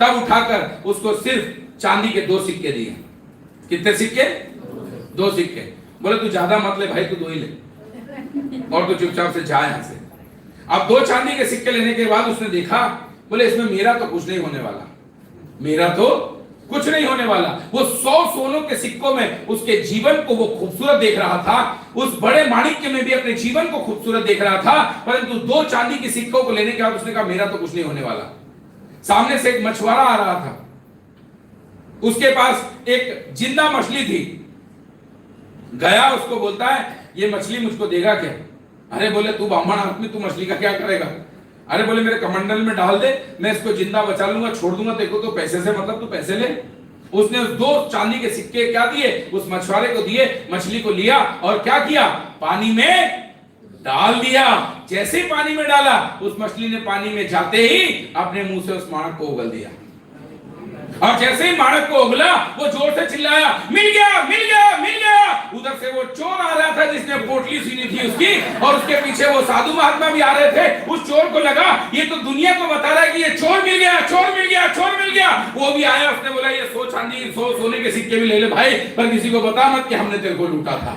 तब उठाकर उसको सिर्फ चांदी के 2 सिक्के दिए। कितने सिक्के? 2 सिक्के। बोले तू ज्यादा मत ले भाई, तू 2 ही ले और तू चुपचाप से जा यहां से। अब 2 चांदी के सिक्के लेने के बाद उसने देखा, बोले इसमें मेरा तो कुछ नहीं होने वाला, वो 100 सोनों के सिक्कों में उसके जीवन को वो खूबसूरत देख रहा था, उस बड़े माणिक्य में भी अपने जीवन को खूबसूरत देख रहा था, परंतु 2 चांदी के सिक्कों को लेने के बाद उसने कहा मेरा तो कुछ नहीं होने वाला। सामने से एक मछुआरा आ रहा था, उसके पास एक जिंदा मछली थी, गया, उसको बोलता है ये मछली मुझको देगा क्या? अरे बोले तू ब्राह्मण आदमी, तू मछली का क्या करेगा? अरे बोले मेरे कमंडल में डाल दे, मैं इसको जिंदा बचा लूंगा, छोड़ दूंगा, तेरे को तो पैसे से मतलब, तू पैसे ले। उसने उस 2 चांदी के सिक्के क्या दिए, उस मछुआरे को दिए, मछली को लिया और क्या किया, पानी में डाल दिया। जैसे ही पानी में डाला, उस मछली ने पानी में जाते ही अपने मुंह से उस माणक को उगल दिया, और जैसे ही माणक को उगला, वो जोर से चिल्लाया मिल गया, मिल गया, मिल गया। उधर से वो चोर आ रहा था जिसने पोटली सीनी थी उसकी, और उसके पीछे वो साधु महात्मा भी आ रहे थे। उस चोर को लगा ये तो दुनिया को बता रहा है कि ये चोर मिल गया, चोर मिल गया, चोर मिल गया। वो भी आया, उसने बोला ये 100 चांदी 100 सोने के सिक्के भी ले ले भाई, पर किसी को बता मत कि हमने तेरे को लूटा था।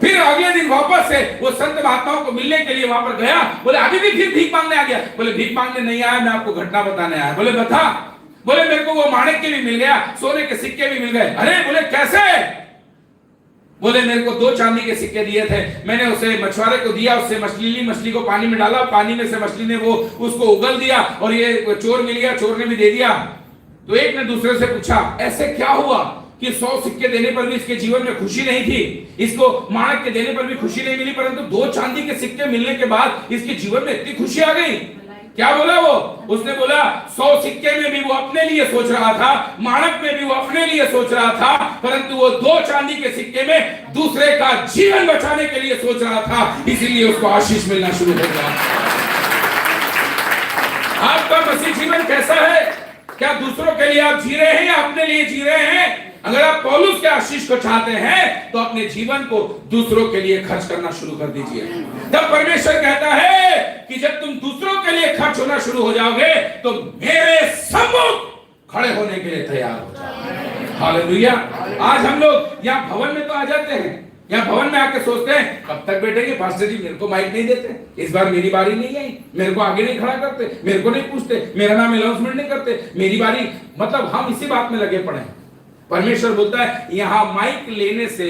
फिर अगले दिन वापस से वो संत महात्माओं को मिलने के लिए वहां पर गया। बोले अभी भी फिर भीख मांगने आ गया? बोले भीख मांगने नहीं आया, मैं आपको घटना बताने आया। बोले बता। बोले मेरे को वो माणिक के भी मिल गया, सोने के सिक्के भी मिल गए। अरे बोले कैसे? बोले मेरे को 2 चांदी के सिक्के दिए थे, मैंने उसे मछुआरे को दिया, उससे मछली ली, मछली को पानी में डाला, पानी में से मछली ने वो उसको उगल दिया, और ये चोर मिल गया, चोर ने भी दे दिया। तो एक ने दूसरे से पूछा ऐसे क्या हुआ कि 100 सिक्के देने पर भी इसके जीवन में खुशी नहीं थी, इसको माणक के देने पर भी खुशी नहीं मिली, परंतु 2 चांदी के सिक्के मिलने के बाद इसके जीवन में इतनी खुशी आ गई। क्या बोला वो? उसने बोला 100 सिक्के में भी वो अपने लिए सोच रहा था, माणक में भी वो अपने लिए सोच रहा था, परंतु वो 2 चांदी के सिक्के में दूसरे का जीवन बचाने के लिए सोच रहा था, इसीलिए उसको आशीष मिलना शुरू हो गया। आपका मसीह जीवन कैसा है? क्या दूसरों के लिए आप जी रहे हैं या अपने लिए जी रहे हैं? अगर आप पौलुस के आशीष को चाहते हैं तो अपने जीवन को दूसरों के लिए खर्च करना शुरू कर दीजिए। तब परमेश्वर कहता है कि जब तुम दूसरों के लिए खर्च होना शुरू हो जाओगे तो मेरे सम्मुख खड़े होने के लिए तैयार हो जाओ। हालेलुया। आज हम लोग यहाँ भवन में तो आ जाते हैं, यहाँ भवन में आके सोचते हैं कब तक बैठेंगे, पास्टर जी मेरे को माइक नहीं देते, इस बार मेरी बारी नहीं आई, मेरे को आगे नहीं खड़ा करते, मेरे को नहीं पूछते, मेरा नाम अनाउंसमेंट नहीं करते, मेरी बारी। मतलब हम इसी बात में लगे पड़े हैं। परमेश्वर बोलता है यहाँ माइक लेने से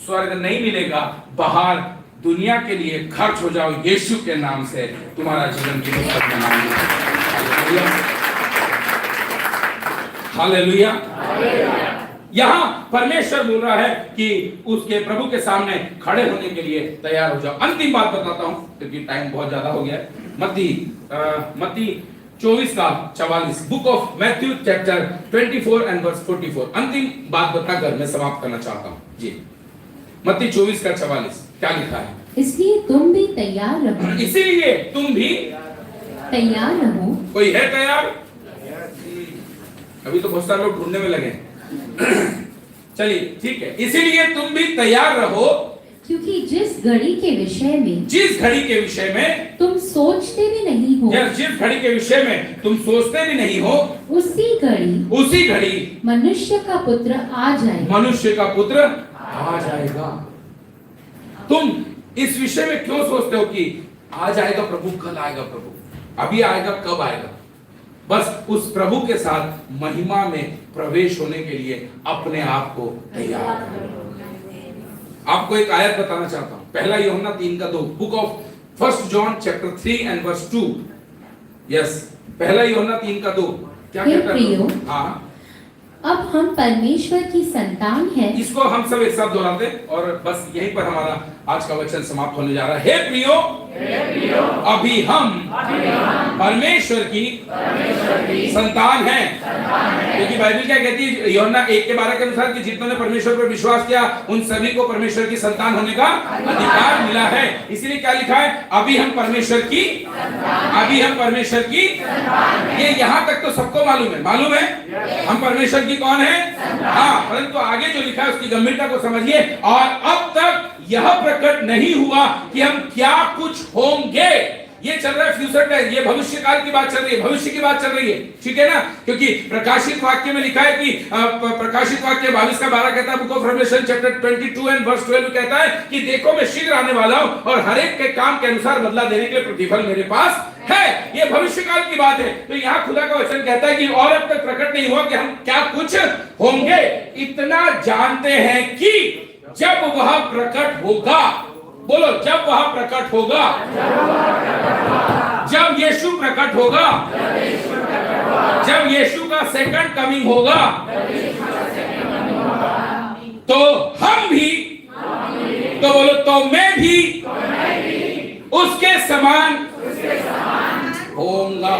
स्वर्ग नहीं मिलेगा, बाहर दुनिया के लिए खर्च हो जाओ यीशु के नाम से, तुम्हारा जीवन की पुस्तक में नाम लिखा। हालेलुया। यहां परमेश्वर बोल रहा है कि उसके प्रभु के सामने खड़े होने के लिए तैयार हो जाओ। अंतिम बात बताता हूं क्योंकि टाइम बहुत ज्यादा हो गया है। मत्ती 24 का 44, book of Matthew chapter 24 and verse 44। अंतिम बात बताकर मैं समाप्त करना चाहता हूं जी। मत्ती 24 का 44 क्या लिखा है? इसलिए तुम भी तैयार रहो। इसीलिए तुम भी तैयार रहो। कोई है तैयार? अभी तो बहुत सारे लोग ढूंढने में लगे। चलिए ठीक है, इसीलिए तुम भी तैयार रहो, क्योंकि जिस घड़ी के विषय में तुम सोचते भी नहीं हो, जिस घड़ी के विषय में तुम सोचते भी नहीं हो, उसी घड़ी मनुष्य का पुत्र आ जाएगा। तुम इस विषय में क्यों सोचते हो कि आ जाएगा प्रभु, कल आएगा प्रभु, अभी आएगा, कब आएगा? बस उस प्रभु के साथ महिमा में प्रवेश होने के लिए अपने आप को तैयार करो। आपको एक आयत बताना चाहता हूं, पहला यूहन्ना 3:2, book of 1 John chapter 3 and verse 2। Yes, पहला यूहन्ना 3:2 क्या कहता है? हाँ, अब हम परमेश्वर की संतान हैं। इसको हम सब एक साथ दोहराते और बस यहीं पर हमारा आज का वचन समाप्त होने जा रहा है। हे प्रियो, अभी हम परमेश्वर की संतान हैं। क्योंकि बाइबल क्या कहती है यूहन्ना 1:12 के अनुसार कि जितनों ने परमेश्वर पर विश्वास किया उन सभी को परमेश्वर की संतान होने का अधिकार मिला है। इसीलिए क्या लिखा है? अभी हम परमेश्वर की ये यहाँ तक तो सबको मालूम है हम परमेश्वर की कौन है। हाँ, परंतु आगे जो लिखा है उसकी गंभीरता को समझिए। और अब तक यह प्रकट नहीं हुआ कि हम क्या कुछ होंगे। ये चल रहा है फ्यूचर टेंस, ये भविष्य काल की बात चल रही है, भविष्य की बात चल रही है, ठीक है ना? क्योंकि प्रकाशित वाक्य में लिखा है कि प्रकाशित वाक्य 22:12 कहता है, book of Revelation chapter 22 and verse 12 कहता है कि देखो मैं शीघ्र आने वाला हूं और हर एक के काम के अनुसार बदला देने के लिए प्रतिफल मेरे पास है। ये भविष्य काल की बात है। तो यहाँ खुदा का वचन कहता है कि और अब तक प्रकट नहीं हुआ कि हम क्या कुछ होंगे। इतना जानते हैं कि जब वह प्रकट होगा, बोलो जब वह प्रकट होगा, जब यीशु प्रकट होगा, जब यीशु का सेकंड कमिंग होगा, तो हम भी, तो बोलो तो मैं भी उसके समान होऊंगा।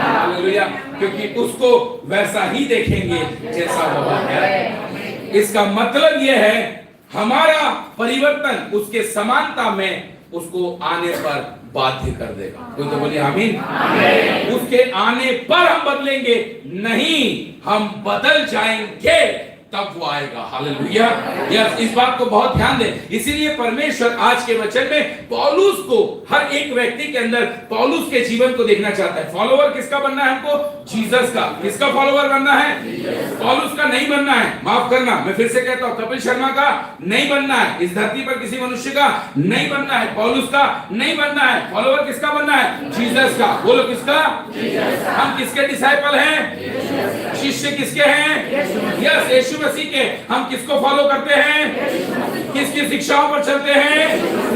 हालेलुया। क्योंकि उसको वैसा ही देखेंगे जैसा वह है। इसका मतलब यह है हमारा परिवर्तन उसके समानता में उसको आने पर बाध्य कर देगा। कोई तो बोलिए आमीन। उसके आने पर हम बदलेंगे नहीं, हम बदल जाएंगे तब वो आएगा। हालेलुया। यस, इस बात को बहुत ध्यान दें। इसीलिए परमेश्वर आज के वचन में पौलुस को, हर एक व्यक्ति के अंदर पौलुस के जीवन को देखना चाहता है। फॉलोवर किसका बनना है हमको? जीसस का। किसका फॉलोवर बनना है? पौलुस का नहीं बनना है। माफ करना, मैं फिर से कहता हूं, कपिल शर्मा का नहीं बनना है। इस धरती पर किसी मनुष्य का नहीं बनना है। पौलुस का नहीं बनना है। फॉलोवर किसका बनना है? जीसस का। बोलो किसका? हम किसके डिसाइपल हैं? शिष्य किसके हैं? यस, यीशु मसीह के। हम किसको फॉलो करते हैं? किसकी शिक्षाओं पर चलते हैं?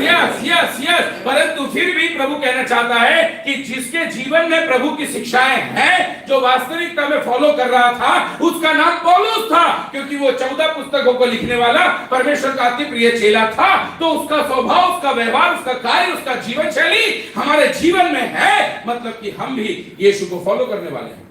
Yes yes yes. परंतु फिर भी प्रभु कहना चाहता है कि जिसके जीवन में प्रभु की शिक्षाएं हैं, जो वास्तविकता में फॉलो कर रहा था, उसका नाम पौलुस था। क्योंकि वो 14 पुस्तकों को लिखने वाला परमेश्वर का अति प्रिय चेला था। तो उसका स्वभाव, उसका व्यवहार, उसका कार्य, उसका जीवन शैली हमारे जीवन में है। मतलब कि हम भी यीशु को फॉलो करने वाले हैं।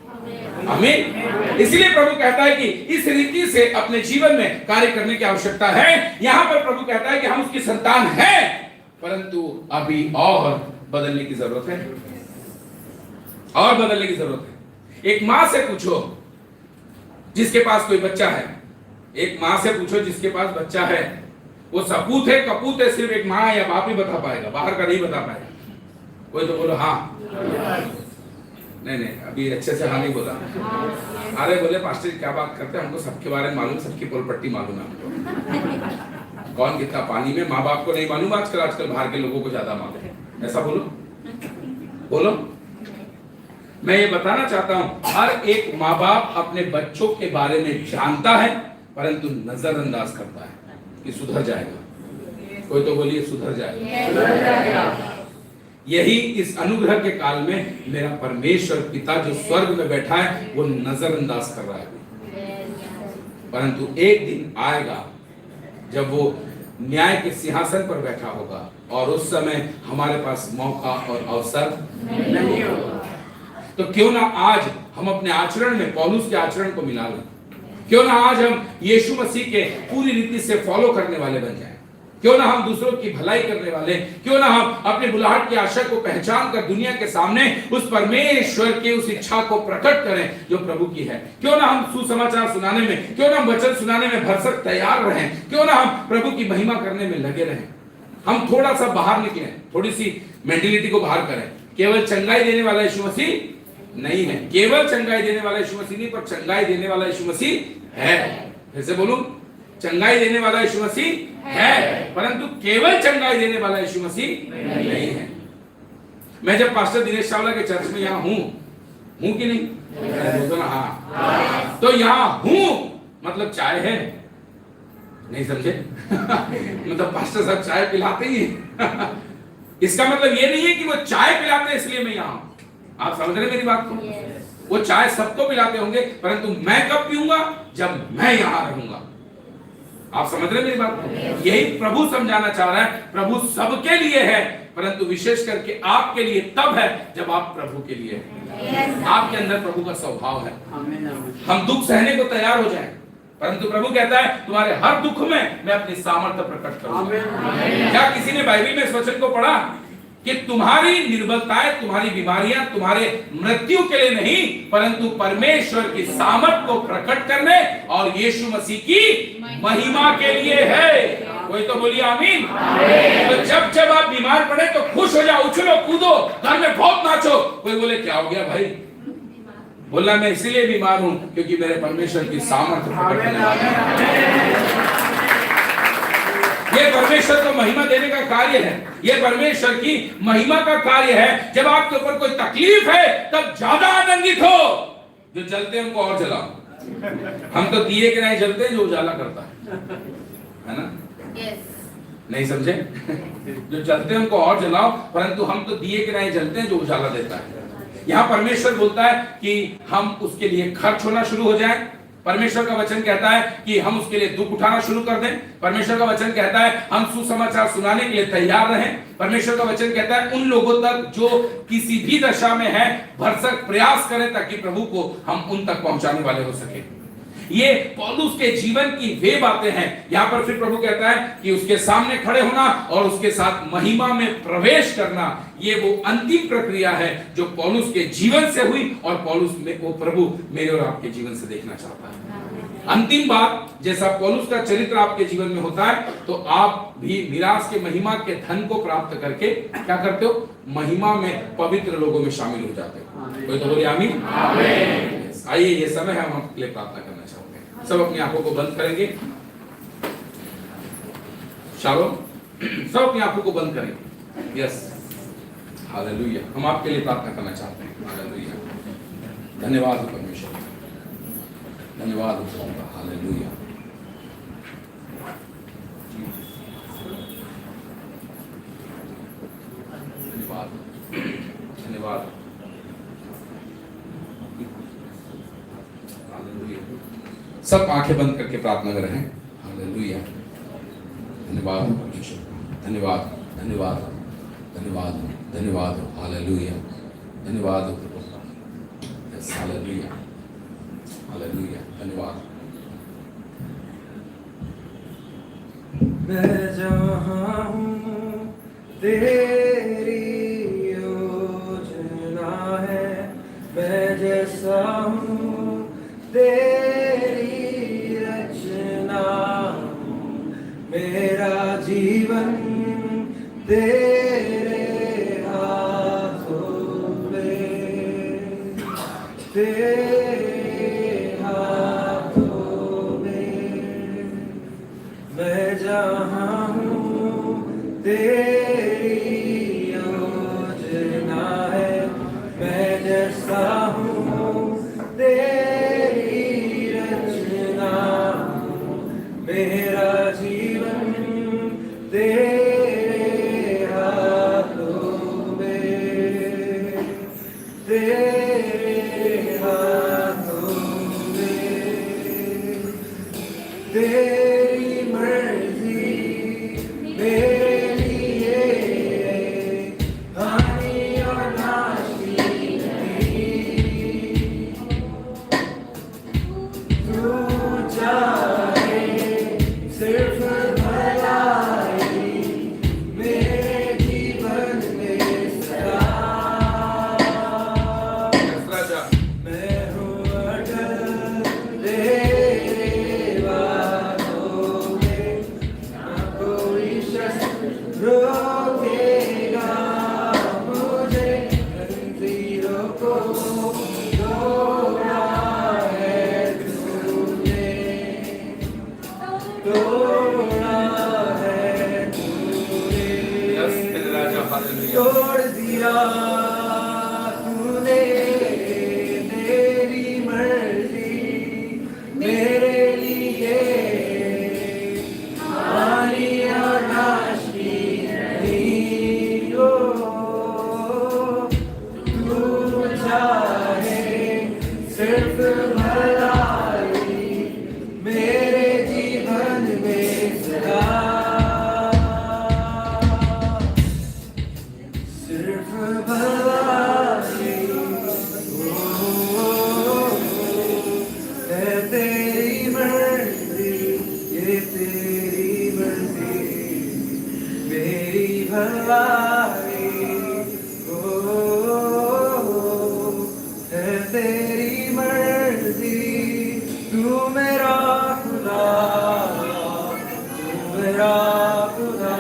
आमीन। इसलिए प्रभु कहता है कि इस रीति से अपने जीवन में कार्य करने की आवश्यकता है। यहां पर प्रभु कहता है कि हम उसकी संतान हैं, परंतु अभी और बदलने की जरूरत है। और बदलने की जरूरत है। एक मां से पूछो जिसके पास कोई बच्चा है, एक मां से पूछो जिसके पास बच्चा है, वो सपूत है कपूत है, सिर्फ एक मां या बाप ही बता पाएगा, बाहर का नहीं बता पाएगा। कोई तो बोलो हाँ। नहीं नहीं, अभी अच्छे से हाँ नहीं बोला। अरे बोले पास्टर जी क्या बात करते हैं, हमको सबके बारे में मालूम, सबकी पोलपट्टी मालूम है हमको, कौन कितना पानी में, माँ बाप को नहीं मालूम, आजकल बाहर के लोगों को ज्यादा मालूम है। ऐसा बोलो बोलो। मैं ये बताना चाहता हूं, हर एक माँ बाप अपने बच्चों के बारे में जानता है, परंतु नजरअंदाज करता है कि सुधर जाएगा। कोई तो बोलिए सुधर जाएगा। यही इस अनुग्रह के काल में मेरा परमेश्वर पिता जो स्वर्ग में बैठा है वो नजरअंदाज कर रहा है, परंतु एक दिन आएगा जब वो न्याय के सिंहासन पर बैठा होगा और उस समय हमारे पास मौका और अवसर नहीं होगा। तो क्यों ना आज हम अपने आचरण में पौलुस के आचरण को मिला लें, क्यों ना आज हम यीशु मसीह के पूरी रीति से फॉलो करने वाले बन जाएं, क्यों ना हम दूसरों की भलाई करने वाले, क्यों ना हम अपने बुलाहट की आशा को पहचान कर दुनिया के सामने उस परमेश्वर की उस इच्छा को प्रकट करें जो प्रभु की है। क्यों ना हम सुसमाचार सुनाने में, क्यों ना हम वचन सुनाने में भरसक तैयार रहें, क्यों ना हम प्रभु की महिमा करने में लगे रहें। हम थोड़ा सा बाहर निकलें, थोड़ी सी मेंटेलिटी को बाहर करें। केवल चंगाई देने वाला यीशु मसीह नहीं है, केवल चंगाई देने वाला यीशु मसीह नहीं, पर चंगाई देने वाला यीशु मसीह है। फिर से बोलूं, चंगाई देने वाला यीशु मसीह है, परंतु केवल चंगाई देने वाला यीशु मसीह नहीं है। मैं जब पास्टर दिनेश चावला के चर्च में यहाँ हूँ कि नहीं, बोलते ना हाँ, तो यहाँ हूँ मतलब चाय है, नहीं समझे? मतलब पास्टर साहब चाय पिलाते ही हैं। इसका मतलब ये नहीं है कि वो चाय पिलाते हैं इसलिए मैं यहाँ हूँ। आप समझ रहे मेरी बात को? वो चाय सबको पिलाते होंगे, परंतु मैं कब पीऊंगा? जब मैं यहाँ रहूंगा। आप समझ रहे मेरी बात को? यही प्रभु समझाना चाह रहा है। प्रभु सबके लिए है, परंतु विशेष करके आपके लिए तब है जब आप प्रभु के लिए हैं। आपके अंदर प्रभु का स्वभाव है। हम दुख सहने को तैयार हो जाएं, परंतु प्रभु कहता है तुम्हारे हर दुख में मैं अपनी सामर्थ्य प्रकट करूंगा। क्या किसी ने बाइबल में इस वचन को पढ़ा कि तुम्हारी निर्बलताएं, तुम्हारी बीमारियां तुम्हारे मृत्यु के लिए नहीं, परंतु परमेश्वर की सामर्थ को प्रकट करने और यीशु मसीह की महिमा के लिए है? कोई तो बोलिए आमीन। तो जब जब आप बीमार पड़े तो खुश हो जाओ, उछलो कूदो, घर में बहुत नाचो। कोई बोले क्या हो गया भाई? बोला मैं इसीलिए बीमार हूं क्योंकि मेरे परमेश्वर की सामर्थ प्रकट करने वाला है। ये परमेश्वर को महिमा देने का कार्य है, ये परमेश्वर की महिमा का कार्य है। जब आपके ऊपर कोई तकलीफ है तब ज्यादा आनंदित हो। जो जलते हैं उनको और जलाओ। हम तो दिए के नहीं जलते जो उजाला करता है ना? नहीं समझे? जो जलते हैं उनको और जलाओ, परंतु हम तो दिए के नहीं जलते हैं जो उजाला देता है। यहाँ परमेश्वर बोलता है कि हम उसके लिए खर्च होना शुरू हो जाए। परमेश्वर का वचन कहता है कि हम उसके लिए दुख उठाना शुरू कर दें। परमेश्वर का वचन कहता है हम सुसमाचार सुनाने के लिए तैयार रहें। परमेश्वर का वचन कहता है उन लोगों तक जो किसी भी दशा में है भरसक प्रयास करें ताकि प्रभु को हम उन तक पहुंचाने वाले हो सके। ये पौलुस के जीवन की वे बातें हैं। यहाँ पर फिर प्रभु कहता है कि उसके सामने खड़े होना और उसके साथ महिमा में प्रवेश करना, ये वो अंतिम प्रक्रिया है जो पौलुस के जीवन से हुई और पौलुस में वो प्रभु मेरे और आपके जीवन से देखना चाहता है। अंतिम बात, जैसा पौलुस का चरित्र आपके जीवन में होता है तो आप भी मिरास के महिमा के धन को प्राप्त करके क्या करते हो? महिमा में पवित्र लोगों में शामिल हो जाते हो। कोई तो बोलिए आमीन। आइए ये समय है, हम आपके लिए प्रार्थना करना चाहोगे। सब अपनी आंखों को बंद करेंगे। शालोम, सब अपनी आंखों को बंद करेंगे। Yes, hallelujah. हम आपके लिए प्रार्थना करना चाहते हैं। हालेलुया। धन्यवाद हो परमेश्वर, धन्यवाद हो प्रभु। हालेलुया। धन्यवाद, धन्यवाद। सब आंखें बंद करके प्रार्थना कर रहे हैं। हालेलुया। धन्यवाद परमेश्वर, धन्यवाद, धन्यवाद, धन्यवाद, धन्यवाद। हालेलुया, धन्यवाद प्रभु। यस, हालेलुया, हालेलुया, धन्यवाद। मैं जहाँ हूँ तेरी योजना है, मैं जैसा हूँ तेरी रचना हूँ, मेरा जीवन तेरे हाथों में। तेरे हाथों में। मैं जहाँ हूँ तेरी योजना है, मैं जैसा हूँ तेरी रचना। मेरा जीवन तेरे हाथों में, तेरे हाथों में। तेरी मर्जी मेरे लिए हानि और नाश की नहीं। तू चाहे सिर्फ भलाई मेरे जीवन में सदा। मैं हूँ अटल तेरे वादों में, ना कोई शस्त्र रोकेगा मुझे। तकदीरों को तोड़ा है तूने, तोड़ा है तूने। तोड़ दिया तूने मेरी मर्जी मेरे लिए हानि और नाश की नहीं। तू चाहे सिर्फ भलाई मेरे जीवन में सदा। सिर्फ भलाई है तेरी मर्जी, ये तेरी मर्जी मेरी भलाई है तेरी मर्जी। तू मेरा खुदा, तू मेरा खुदा,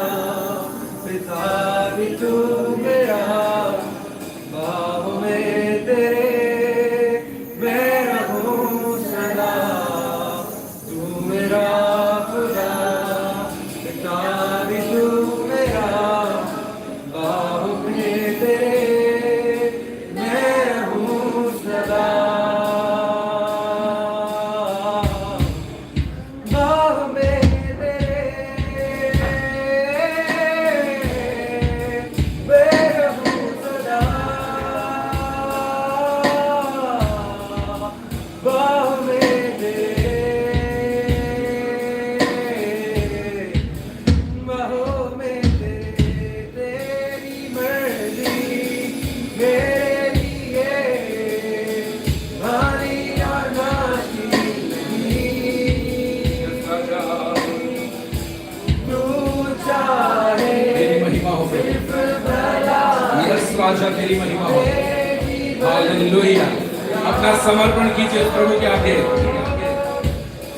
पिता भी तू मेरा। बाहों में तेरे मैं रहूं सदा। तू मेरा खुदा, पिता भी तू मेरा। बाहों में तेरे मैं रहूं सदा। बाहों में तेरे मैं रहूं सदा। बाहों में तेरे, बाहों में तेरे। तेरी मर्जी मेरे लिए हानि और नाश की नहीं। तू चाहे तेरी महिमा हो प्रभु। सिर्फ भलाई यस राजा, तेरी महिमा हो। मेरी हालेलुया। अपना समर्पण कीजिए उस प्रभु के आगे,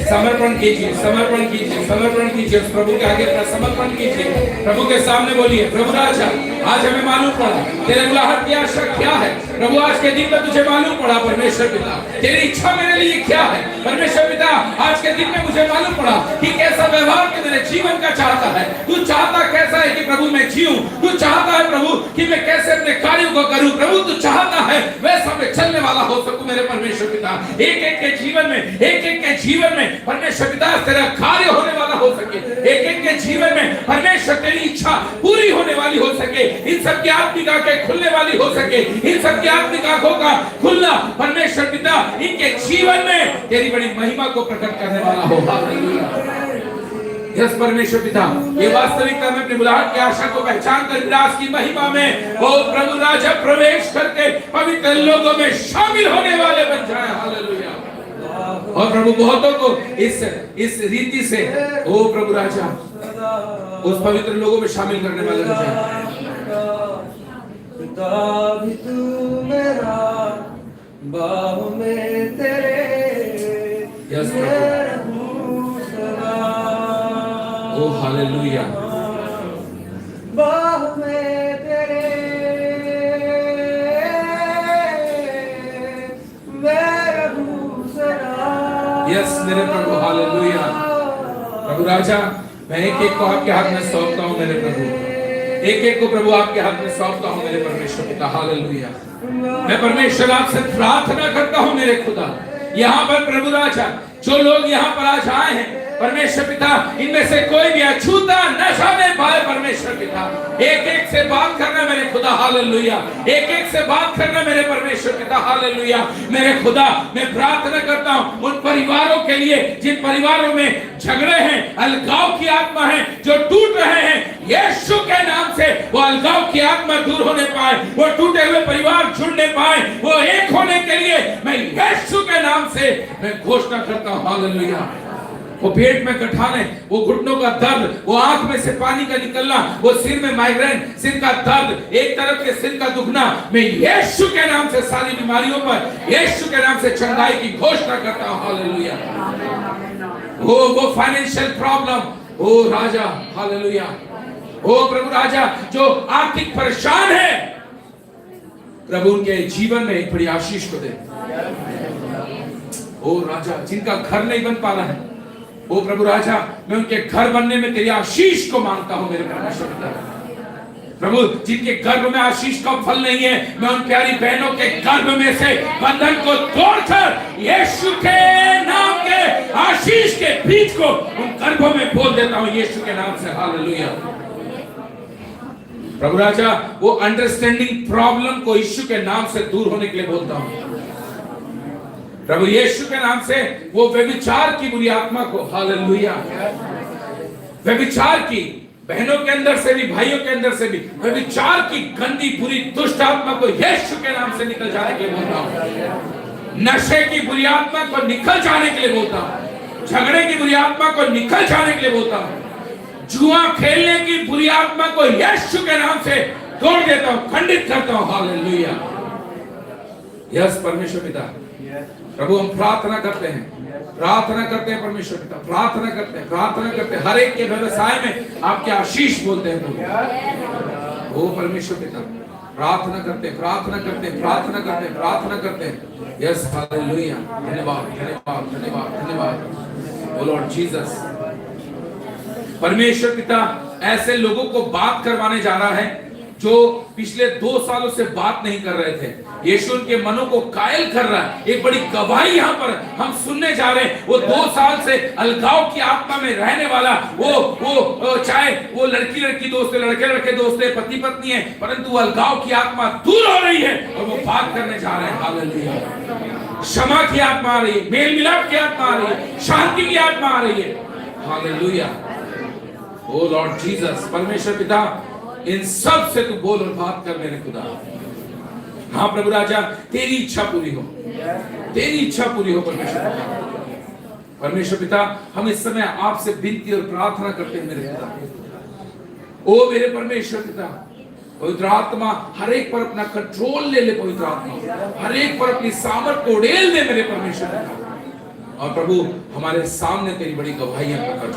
समर्पण कीजिए, समर्पण कीजिए, समर्पण कीजिए उस प्रभु के आगे अपना समर्पण कीजिए। प्रभु के सामने बोलिए, प्रभु राजा आज हमें मालूम पड़ा तेरे बुलाहट की आशा क्या है। प्रभु आज के दिन में तुझे मालूम पड़ा परमेश्वर पिता तेरी इच्छा मेरे लिए क्या है। परमेश्वर पिता आज के दिन में मुझे मालूम पड़ा कि कैसा व्यवहार के मेरे जीवन का चाहता है। तू चाहता कैसा है कि प्रभु मैं जीऊं। तू चाहता है प्रभु कि मैं कैसे अपने कार्यों को करूं। प्रभु तू चाहता है वैसा मैं चलने वाला हो सकूं मेरे परमेश्वर पिता। एक एक के जीवन में, एक एक के जीवन में परमेश्वर पिता तेरा कार्य होने वाला हो सके। एक एक के जीवन में परमेश्वर तेरी इच्छा पूरी होने वाली हो सके। इन सब की आत्मिक आंखें खुलने वाली हो सके। इन सब की आत्मिक आंखों का खुलना परमेश्वर पिता इनके जीवन में तेरी बड़ी महिमा को प्रकट करने वाला हो। यस परमेश्वर पिता, ये वास्तविकता में अपनी बुलाहट की आशा को पहचान कर विलास की महिमा में ओ प्रभु राजा प्रवेश करके पवित्र लोगों में शामिल होने वाले बन जाए। हालेलुया। और प्रभु बहुतों को इस रीति से ओ प्रभु राजा उस पवित्र लोगों में शामिल करने वाले बन जाए। पिता भी तू मेरा, बाहों में तेरे यस मैं रहूं सदा। ओ हालेलुया। बाहों में तेरे मैं यस मेरे प्रभु, हालेलुया। प्रभु राजा, मैं एक एक को आपके हाथ में सौंपता हूँ मेरे प्रभु, एक एक को प्रभु आपके हाथ में सौंपता हूँ मेरे परमेश्वर पिता, हालेलुया। मैं परमेश्वर आपसे प्रार्थना करता हूँ मेरे खुदा, यहाँ पर प्रभु राजा जो लोग यहाँ पर आज आए हैं परमेश्वर पिता, इनमें से कोई भी अछूता नशा में पाए परमेश्वर पिता, एक एक से बात करना मेरे खुदा, हालेलुया। एक एक से बात करना मेरे परमेश्वर पिता, हालेलुया। मेरे खुदा, मैं प्रार्थना करता हूँ उन परिवारों के लिए जिन परिवारों में झगड़े हैं, अलगाव की आत्मा है, जो टूट रहे हैं, यीशु के नाम से वो अलगाव की आत्मा दूर होने पाए, वो टूटे हुए परिवार जुड़ने पाए, वो एक होने के लिए मैं यीशु के नाम से मैं घोषणा करता हूँ, हालेलुया। वो पेट में गठाने, वो घुटनों का दर्द, वो आंख में से पानी का निकलना, वो सिर में माइग्रेन, सिर का दर्द, एक तरफ के सिर का दुखना, मैं यीशु के नाम से सारी बीमारियों पर यीशु के नाम से चंगाई की घोषणा करता हूं, हालेलुया। वो फाइनेंशियल प्रॉब्लम, ओ राजा, हालेलुया। ओ प्रभु राजा, जो आर्थिक परेशान है, प्रभु उनके जीवन में एक बड़ी आशीष को दे। ओ राजा, जिनका घर नहीं बन पा रहा है, ओ प्रभु राजा, मैं उनके घर बनने में तेरी आशीष को मांगता हूं मेरे परमेश्वर पिता। प्रभु, जिनके गर्भ में आशीष का फल नहीं है, मैं उन प्यारी बहनों के गर्भ में से बंधन को तोड़कर यीशु के नाम के आशीष के बीज को उन गर्भों में बोल देता हूं यीशु के नाम से, हालेलुया। प्रभु राजा, वो अंडरस्टैंडिंग प्रॉब्लम को यीशु के नाम से दूर होने के लिए बोलता हूं प्रभु यीशु के नाम से। वो व्यभिचार की बुरी आत्मा को, हालेलुया, व्यभिचार की बहनों के अंदर से भी, भाइयों के अंदर से भी व्यभिचार की गंदी बुरी दुष्ट आत्मा को यीशु के नाम से निकल जाने के लिए बोलता हूं। नशे की बुरी आत्मा को निकल जाने के लिए बोलता हूं। झगड़े की बुरी आत्मा को निकल जाने के लिए बोलता हूं। जुआ खेलने की बुरी आत्मा को यीशु के नाम से तोड़ देता हूं, खंडित करता हूं, हालेलुया। यस परमेश्वर पिता, प्रभु हम प्रार्थना करते हैं परमेश्वर पिता, प्रार्थना करते हैं हर एक के व्यवसाय में आपके आशीष बोलते हैं प्रभु। ओ परमेश्वर पिता, प्रार्थना करते हैं। यस हालेलुया, धन्यवाद ओ लॉर्ड जीसस। परमेश्वर पिता, ऐसे लोगों को बात करवाने जा रहा है जो पिछले 2 सालों से बात नहीं कर रहे थे। यीशु उनके मनों को कायल कर रहा है। एक बड़ी गवाही यहाँ पर हम सुनने जा रहे हैं। वो 2 साल से अलगाव की आत्मा में रहने वाला, वो चाहे वो लड़की दोस्त है, लड़के दोस्त है, पति पत्नी है, परंतु वो अलगाव की आत्मा दूर हो रही है और वो बात करने जा रहे हैं, हालेलुया। क्षमा की आत्मा आ रही है, मेल मिलाप की आत्मा आ रही है, शांति की आत्मा आ रही है, हालेलुया। ओ लॉर्ड जीसस, परमेश्वर पिता, इन सब से तू बोल और बात कर मेरे खुदा। हाँ प्रभु राजा, तेरी इच्छा पूरी हो, तेरी इच्छा पूरी हो परमेश्वर पिता। हम इस समय आपसे विनती और प्रार्थना करते हैं मेरे पिता। ओ मेरे परमेश्वर पिता, पवित्र आत्मा हर एक पर अपना कंट्रोल ले ले, पवित्र आत्मा हर एक पर अपनी सामर्थ को उड़ेल दे मेरे परमेश्वर पिता। और प्रभु हमारे सामने तेरी बड़ी गवाहियां प्रकट।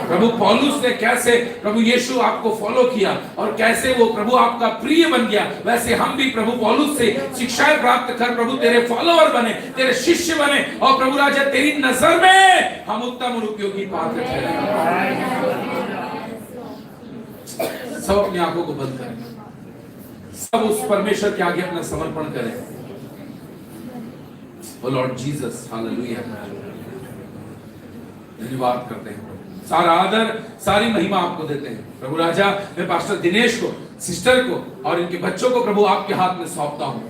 प्रभु पौलुस ने कैसे प्रभु यीशु आपको फॉलो किया और कैसे वो प्रभु आपका प्रिय बन गया, वैसे हम भी प्रभु पौलुस से शिक्षाएं प्राप्त कर प्रभु तेरे फॉलोअर बने, तेरे शिष्य बने, और प्रभु राजा तेरी नजर में हम उत्तम और उपयोगी पात्र ठहरे। सब अपनी आंखों को बंद करें, सब उस परमेश्वर के आगे अपना समर्पण करें। ओ लॉर्ड जीसस, हालेलुया। धन्यवाद करते हैं, सारा आदर सारी महिमा आपको देते हैं प्रभु राजा। मैं पास्टर दिनेश को, सिस्टर को और इनके बच्चों को प्रभु आपके हाथ में सौंपता हूं।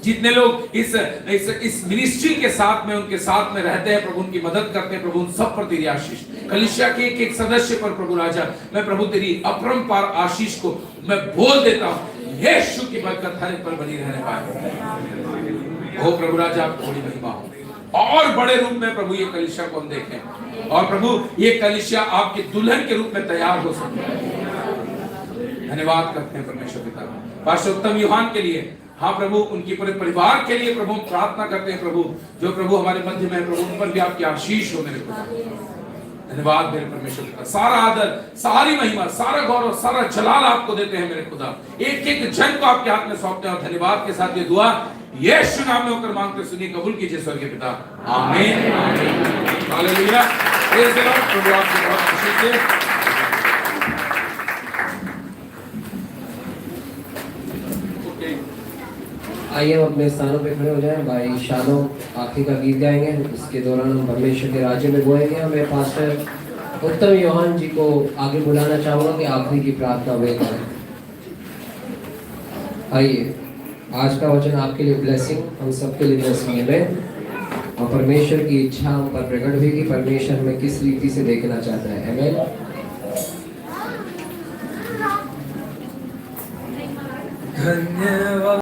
जितने लोग इस मिनिस्ट्री के साथ में, उनके साथ में रहते हैं प्रभु, उनकी मदद करते हैं प्रभु, उन सब पर तेरी आशीष। कलीसिया के एक सदस्य पर प्रभु राजा मैं प्रभु तेरी अपरंपार आशीष को मैं बोल देता हूं। यीशु की बरकत हर एक पर बनी रहने पाए। ओ प्रभु राजा, आपको बड़ी महिमा हो और बड़े रूप में प्रभु ये कलीसिया को हम देखें, और प्रभु ये कलीसिया आपके दुल्हन के रूप में तैयार हो सके। धन्यवाद करते हैं परमेश्वर पिता, पास्टर उत्तम यूहान के लिए, हाँ प्रभु उनके पूरे परिवार के लिए प्रभु हम प्रार्थना करते हैं प्रभु, जो प्रभु हमारे मध्य में प्रभु उन पर भी आपकी आशीष हो मेरे खुदा। धन्यवाद मेरे परमेश्वर पिता, सारा आदर सारी महिमा सारा गौरव सारा जलाल आपको देते हैं मेरे खुदा। एक एक जन को आपके हाथ में सौंपते हैं और धन्यवाद के साथ ये दुआ यीशु नाम में होकर मांगते सुनिए, कबूल कीजिए स्वर्गीय पिता। आमीन। हालेलुया। Praise the Lord. प्रभु आपको बहुत आशीष दे। आइए हम अपने स्थानों पे खड़े हो जाएं। भाई शानो आखिरी का गीत गाएंगे, इसके दौरान हम परमेश्वर के राज्य में बोएंगे। मैं पास्टर उत्तम योहान जी को आगे बुलाना चाहूँगा कि आखिरी की प्रार्थना वे करें। आइए, आज का वचन आपके लिए ब्लेसिंग, हम सबके लिए ब्लेसिंग है। और परमेश्वर की इच्छा हम पर प्रकट हुई कि परमेश्वर हमें किस रीति से देखना चाहता है। आमीन। धन्यवाद।